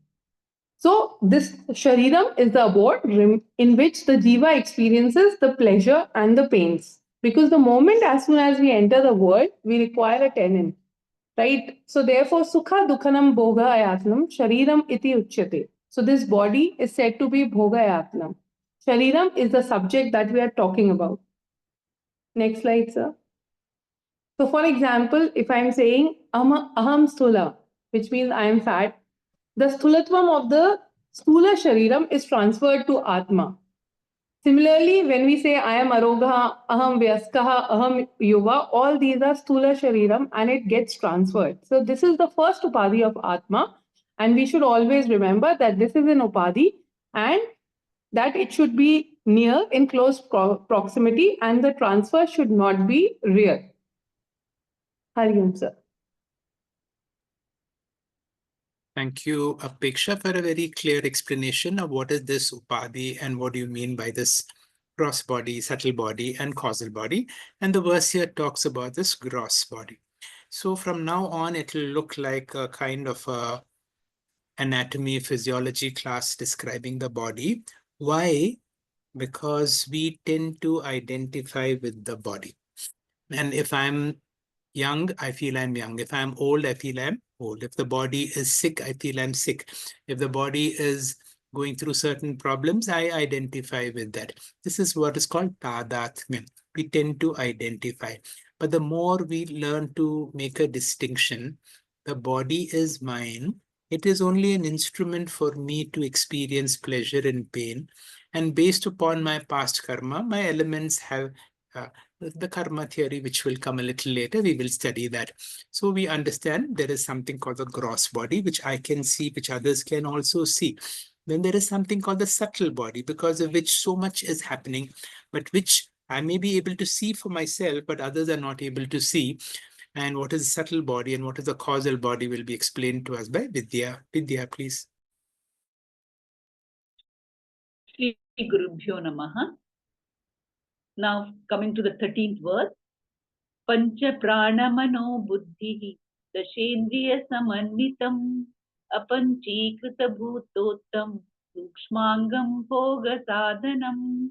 So this Shariram is the abode in which the Jiva experiences the pleasure and the pains. Because the moment as soon as we enter the world, we require a tenant. Right? So therefore, Sukha Dukhanam Bhoga Ayatnam Shariram iti uchyate. So this body is said to be Bhoga Ayatnam. Shariram is the subject that we are talking about. Next slide, sir. So for example, if I'm saying aham sthula, which means I am fat, the sthulatvam of the sthula shariram is transferred to Atma. Similarly, when we say I am arogha, aham vyaskaha, aham yuva, all these are sthula shariram and it gets transferred. So this is the first upadhi of Atma, and we should always remember that this is an upadhi and that it should be near in close proximity and the transfer should not be rear. Hariom, sir. Thank you, Apeksha, for a very clear explanation of what is this Upadhi and what do you mean by this gross body, subtle body, and causal body. And the verse here talks about this gross body. So from now on, it will look like a kind of a anatomy, physiology class describing the body. Why? Because we tend to identify with the body. And if I'm young, I feel I'm young. If I'm old, I feel I'm old. If the body is sick, I feel I'm sick. If the body is going through certain problems, I identify with that. This is what is called tadatmya. We tend to identify. But the more we learn to make a distinction, the body is mine. It is only an instrument for me to experience pleasure and pain. And based upon my past karma, my elements have the karma theory, which will come a little later, we will study that. So we understand there is something called the gross body, which I can see, which others can also see. Then there is something called the subtle body, because of which so much is happening, but which I may be able to see for myself, but others are not able to see. And what is the subtle body and what is the causal body will be explained to us by Vidya. Vidya, please. Shri Gurubhyo Namaha. Now coming to the 13th verse. Pancha prana mano buddhi dashendriya samanvitam apanchikrita bhutottam sukshmangam bhoga sadhanam.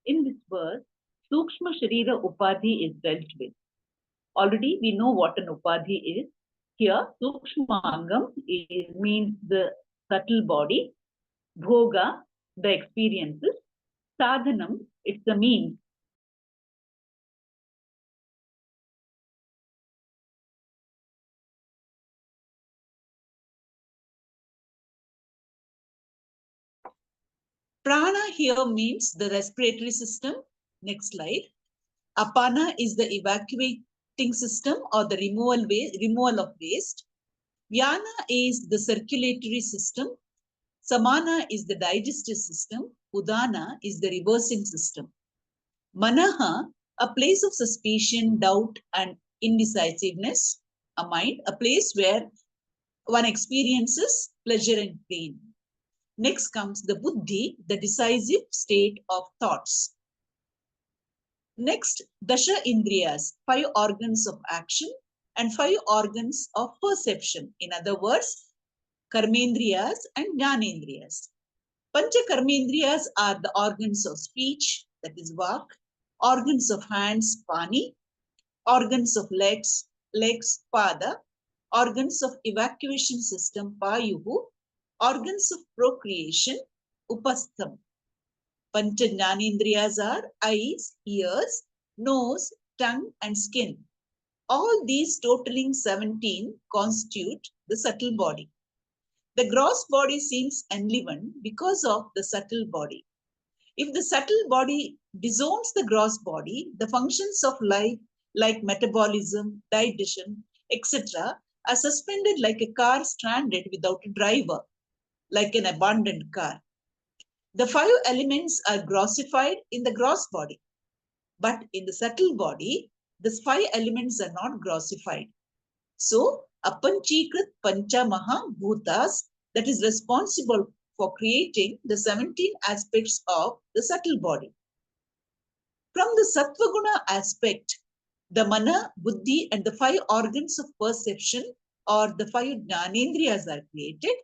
In this verse, Sukshma Sharira Upadhi is dealt with. Already we know what an Upadhi is. Here, Sukshmangam means the subtle body, Bhoga, the experiences, Sadhanam, it's the means. Prana here means the respiratory system. Next slide. Apana is the evacuating system or the removal of waste. Vyana is the circulatory system. Samana is the digestive system. Udana is the reversing system. Manaha, a place of suspicion, doubt, and indecisiveness. A mind, a place where one experiences pleasure and pain. Next comes the buddhi, the decisive state of thoughts. Next, dasha indriyas, 5 organs of action and 5 organs of perception. In other words, karmendriyas and jnanendriyas. Pancha karmendriyas are the organs of speech, that is vak, organs of hands, pani, organs of legs, pada, organs of evacuation system, Payuhu, organs of procreation, Upastham. Pancha Jnanendriyas are eyes, ears, nose, tongue, and skin. All these totaling 17 constitute the subtle body. The gross body seems enlivened because of the subtle body. If the subtle body disowns the gross body, the functions of life like metabolism, digestion, etc. are suspended like a car stranded without a driver, like an abandoned car. The 5 elements are grossified in the gross body, but in the subtle body, the 5 elements are not grossified. So, Apanchikrit Pancha Maha Bhutas, that is responsible for creating the 17 aspects of the subtle body. From the Sattvaguna aspect, the Mana, Buddhi, and the 5 organs of perception or the 5 Jnanendriyas are created.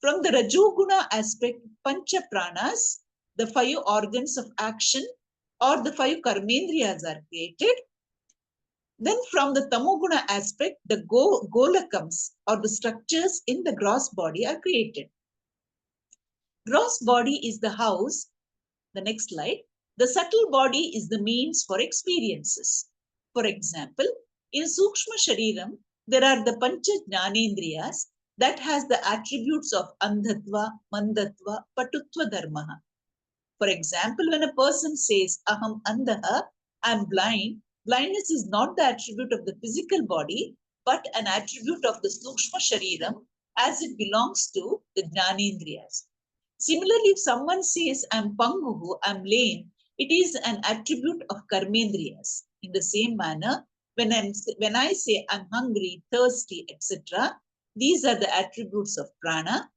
From the Rajoguna aspect, Pancha Pranas, the 5 organs of action or the 5 Karmendriyas are created. Then from the Tamoguna aspect, the Golakams or the structures in the gross body are created. Gross body is the house. The next slide. The subtle body is the means for experiences. For example, in Sukshma Shariram, there are the Pancha Jnanendriyas that has the attributes of Andhatva, Mandatva, Patutva Dharmaha. For example, when a person says, Aham Andaha, I am blind, blindness is not the attribute of the physical body, but an attribute of the Sukshma Shariram as it belongs to the Jnanendriyas. Similarly, if someone says, I am Panguhu, I am lame, it is an attribute of Karmendriyas. In the same manner, when I say I am hungry, thirsty, etc., these are the attributes of Prana.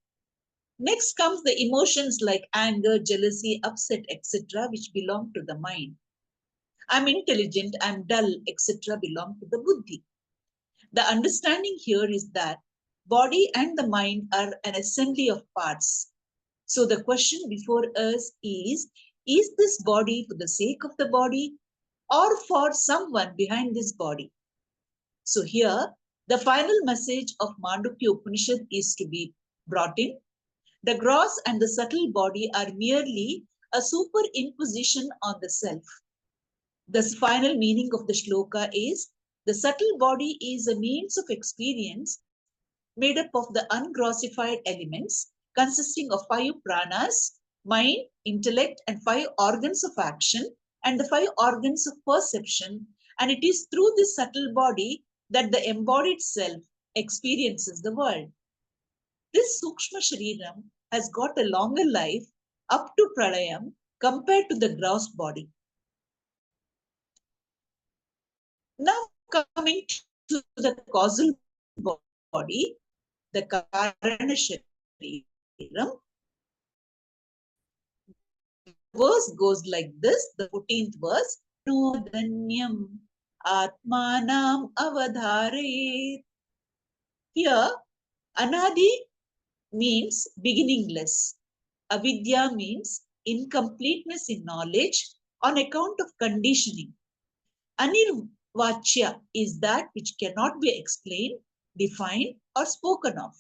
Next comes the emotions like anger, jealousy, upset, etc., which belong to the mind. I'm intelligent, I'm dull, etc. belong to the buddhi. The understanding here is that body and the mind are an assembly of parts. So the question before us is this body for the sake of the body or for someone behind this body? So here, the final message of Mandukya Upanishad is to be brought in. The gross and the subtle body are merely a superimposition on the self. The final meaning of the shloka is, the subtle body is a means of experience made up of the ungrossified elements consisting of 5 pranas, mind, intellect, and 5 organs of action, and the 5 organs of perception. And it is through this subtle body that the embodied self experiences the world. This Sukshma Shariram has got a longer life up to Pralayam compared to the gross body. Now coming to the causal body, the Karana Shariram, the verse goes like this, the 14th verse, No Danyam Atmanam Avadharayet. Here, Anadi means beginningless. Avidya means incompleteness in knowledge on account of conditioning. Anirvachya is that which cannot be explained, defined, or spoken of.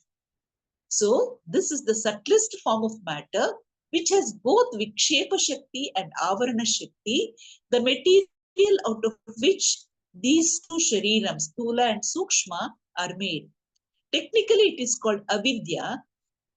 So, this is the subtlest form of matter which has both Vikshepa Shakti and Avarana Shakti, the material out of which these 2 Sharirams, Sthula and Sukshma, are made. Technically, it is called Avidya,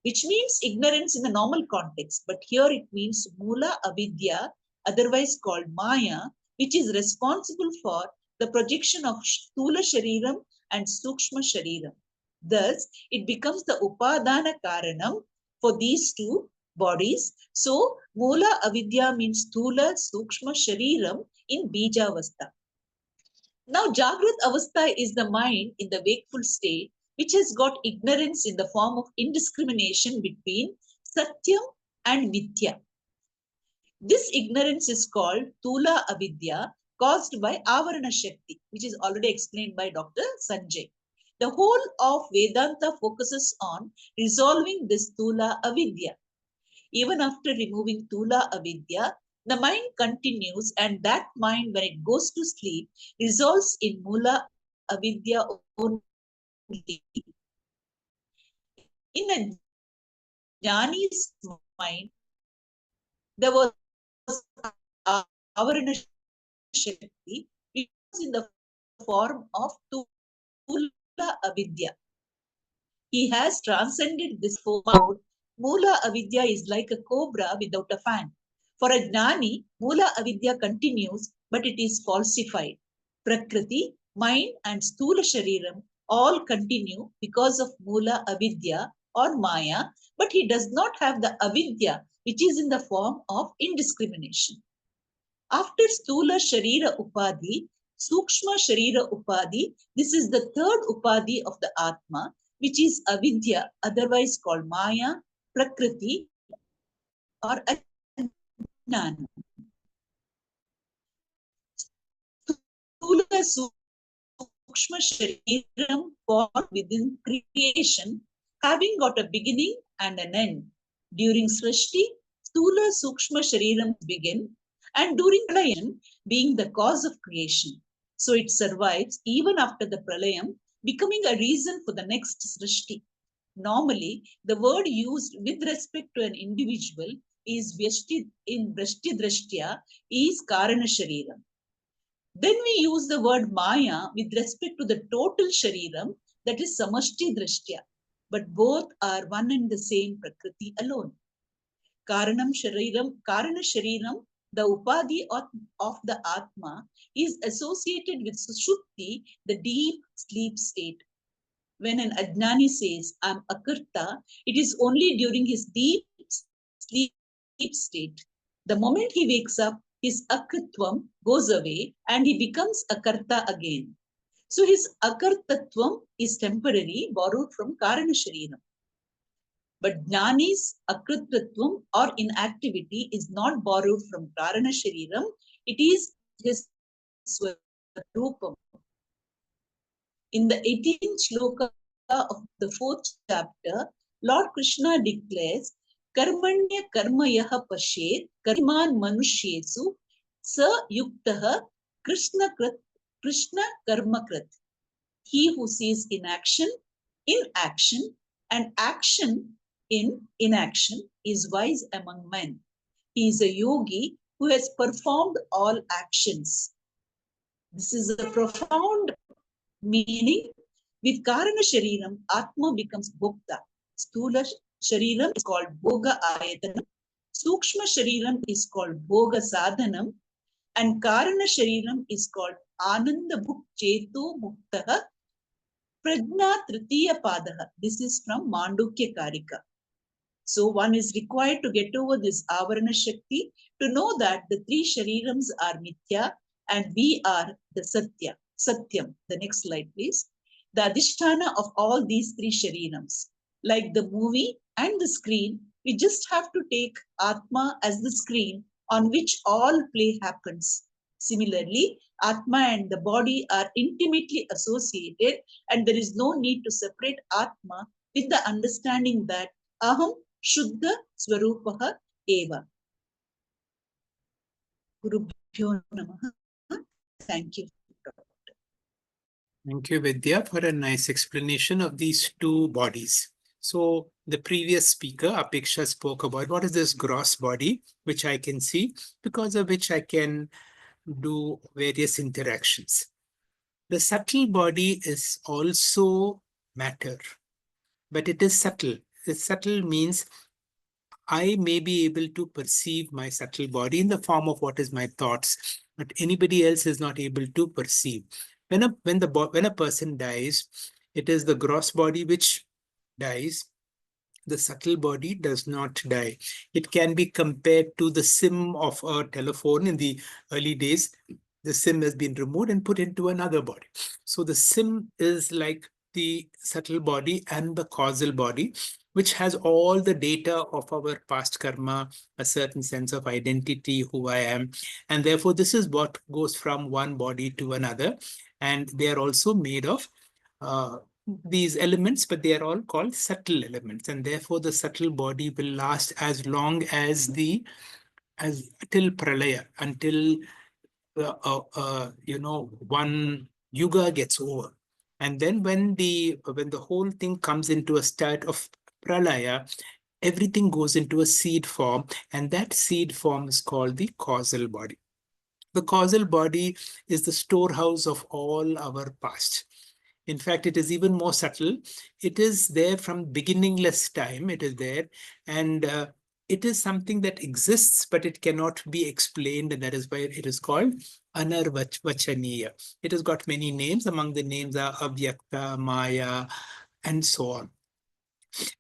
which means ignorance in the normal context, but here it means Mula Avidya, otherwise called Maya, which is responsible for the projection of Sthula Shariram and Sukshma Shariram. Thus, it becomes the Upadana Karanam for these 2 bodies. So, Mula Avidya means Sthula Sukshma Shariram in Bijavastha. Now, Jagrat Avastha is the mind in the wakeful state, which has got ignorance in the form of indiscrimination between Satyam and Mithya. This ignorance is called Tula Avidya, caused by Avarana Shakti, which is already explained by Dr. Sanjay. The whole of Vedanta focuses on resolving this Tula Avidya. Even after removing Tula Avidya, the mind continues, and that mind, when it goes to sleep, resolves in Mula Avidya only. In a Jnani's mind, there was Avarana Shakti, which was in the form of Tula Avidya. He has transcended this form. Mula Avidya is like a cobra without a fan. For a Jnani, Mula Avidya continues, but it is falsified. Prakriti, mind, and Stula Shariram all continue because of Mula Avidya or Maya, but he does not have the Avidya, which is in the form of indiscrimination. After Stula Sharira Upadhi, Sukshma Sharira Upadhi, this is the third Upadhi of the Atma, which is Avidya, otherwise called Maya, Prakriti, or Ajnana. Stula Sukshma Shariram formed within creation, having got a beginning and an end. During Srishti, Stula Sukshma Shariram begin, and during Pralayam, being the cause of creation. So it survives even after the Pralayam, becoming a reason for the next Srishti. Normally, the word used with respect to an individual is Vyashti in Vrashti Drashtya is Karana Shariram. Then we use the word Maya with respect to the total Shariram, that is Samashti Drashtya. But both are one and the same Prakriti alone. Karana Shariram, the Upadhi of the Atma, is associated with Sushupti, the deep sleep state. When an Ajnani says, I'm Akarta, it is only during his deep sleep state. The moment he wakes up, his Akartvam goes away and he becomes Akarta again. So his Akartatvam is temporary, borrowed from Karana Shariram. But Jnani's Akritatvam or inactivity is not borrowed from Karana Shariram, it is his Swarupam. In the 18th shloka of the 4th chapter, Lord Krishna declares, Karmanya karmayaha pashet kariman manushyesu sa yuktaha Krishna karmakrat. He who sees inaction in action and action in inaction is wise among men. He is a yogi who has performed all actions. This is a profound meaning. With Karana Shariram, Atma becomes Bhokta. Stula Shariram is called Bhoga Ayatanam. Sukshma Shariram is called Bhoga Sadhanam. And Karana Shariram is called Ananda Bhuk Chetu Muktaha Prajna Tritiya Padaha. This is from Mandukya Karika. So one is required to get over this Avarana Shakti to know that the three Sharirams are Mithya and we are the Satya. Satyam. The next slide, please. The Adhisthana of all these three Sharirams. Like the movie and the screen, we just have to take Atma as the screen on which all play happens. Similarly, Atma and the body are intimately associated and there is no need to separate Atma with the understanding that Aham Shuddha Swarupaha Eva. Gurubhyo Namaha. Thank you. Thank you, Vidya, for a nice explanation of these two bodies. So the previous speaker, Apeksha, spoke about what is this gross body, which I can see, because of which I can do various interactions. The subtle body is also matter, but it is subtle. The subtle means I may be able to perceive my subtle body in the form of what is my thoughts, but anybody else is not able to perceive. When a person dies, it is the gross body which dies. The subtle body does not die. It can be compared to the SIM of a telephone in the early days. The SIM has been removed and put into another body. So the SIM is like the subtle body and the causal body, which has all the data of our past karma, a certain sense of identity, who I am. And therefore, this is what goes from one body to another. And they are also made of these elements, but they are all called subtle elements. And therefore, the subtle body will last as long as till pralaya, until one yuga gets over. And then when the whole thing comes into a state of pralaya, everything goes into a seed form, and that seed form is called the causal body. The causal body is the storehouse of all our past. In fact, it is even more subtle. It is there from beginningless time. It is there, and it is something that exists, but it cannot be explained, and that is why it is called anarvachaniya. It has got many names. Among the names are avyakta, maya, and so on.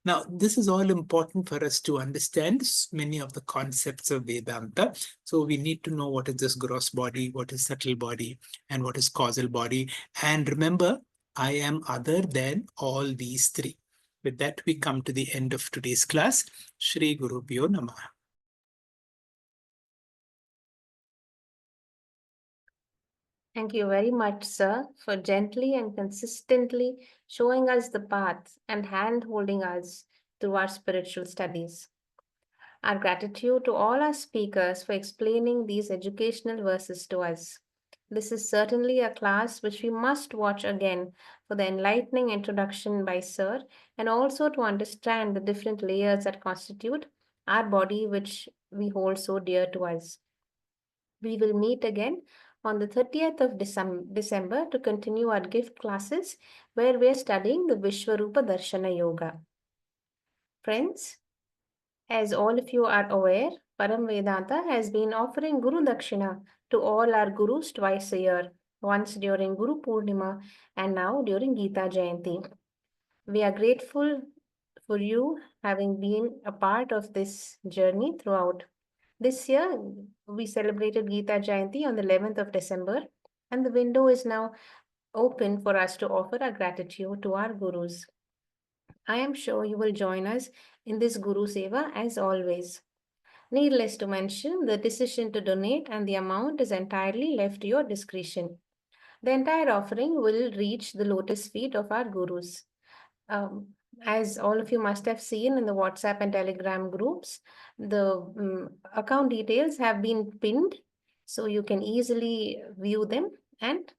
Now, this is all important for us to understand many of the concepts of Vedanta. So we need to know what is this gross body, what is subtle body, and what is causal body. And remember, I am other than all these three. With that, we come to the end of today's class. Shri Guru Pyo Namaha. Thank you very much, sir, for gently and consistently showing us the path and hand-holding us through our spiritual studies. Our gratitude to all our speakers for explaining these educational verses to us. This is certainly a class which we must watch again for the enlightening introduction by Sir, and also to understand the different layers that constitute our body, which we hold so dear to us. We will meet again on the 30th of December to continue our gift classes where we are studying the Vishwarupa Darshana Yoga. Friends, as all of you are aware, Param Vedanta has been offering Guru Dakshina to all our Gurus twice a year, once during Guru Purnima and now during Gita Jayanti. We are grateful for you having been a part of this journey throughout. This year, we celebrated Gita Jayanti on the 11th of December, and the window is now open for us to offer our gratitude to our Gurus. I am sure you will join us in this Guru Seva as always. Needless to mention, the decision to donate and the amount is entirely left to your discretion. The entire offering will reach the lotus feet of our Gurus. As all of you must have seen in the WhatsApp and Telegram groups, the account details have been pinned, so you can easily view them and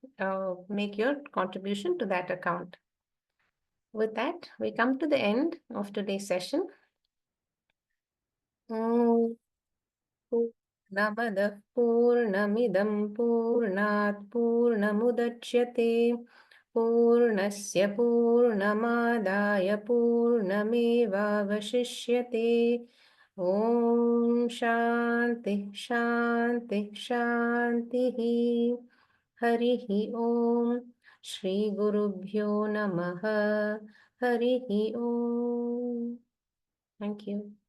make your contribution to that account. With that, we come to the end of today's session. पूर्णमदः पूर्णमिदं पूर्णात् पूर्णमुदच्यते पूर्णस्य पूर्णमादाय पूर्णमेवावशिष्यते ॐ शान्ति शान्ति शान्तिः हरिः ॐ श्रीगुरुभ्यो नमः हरिः ॐ. Thank you.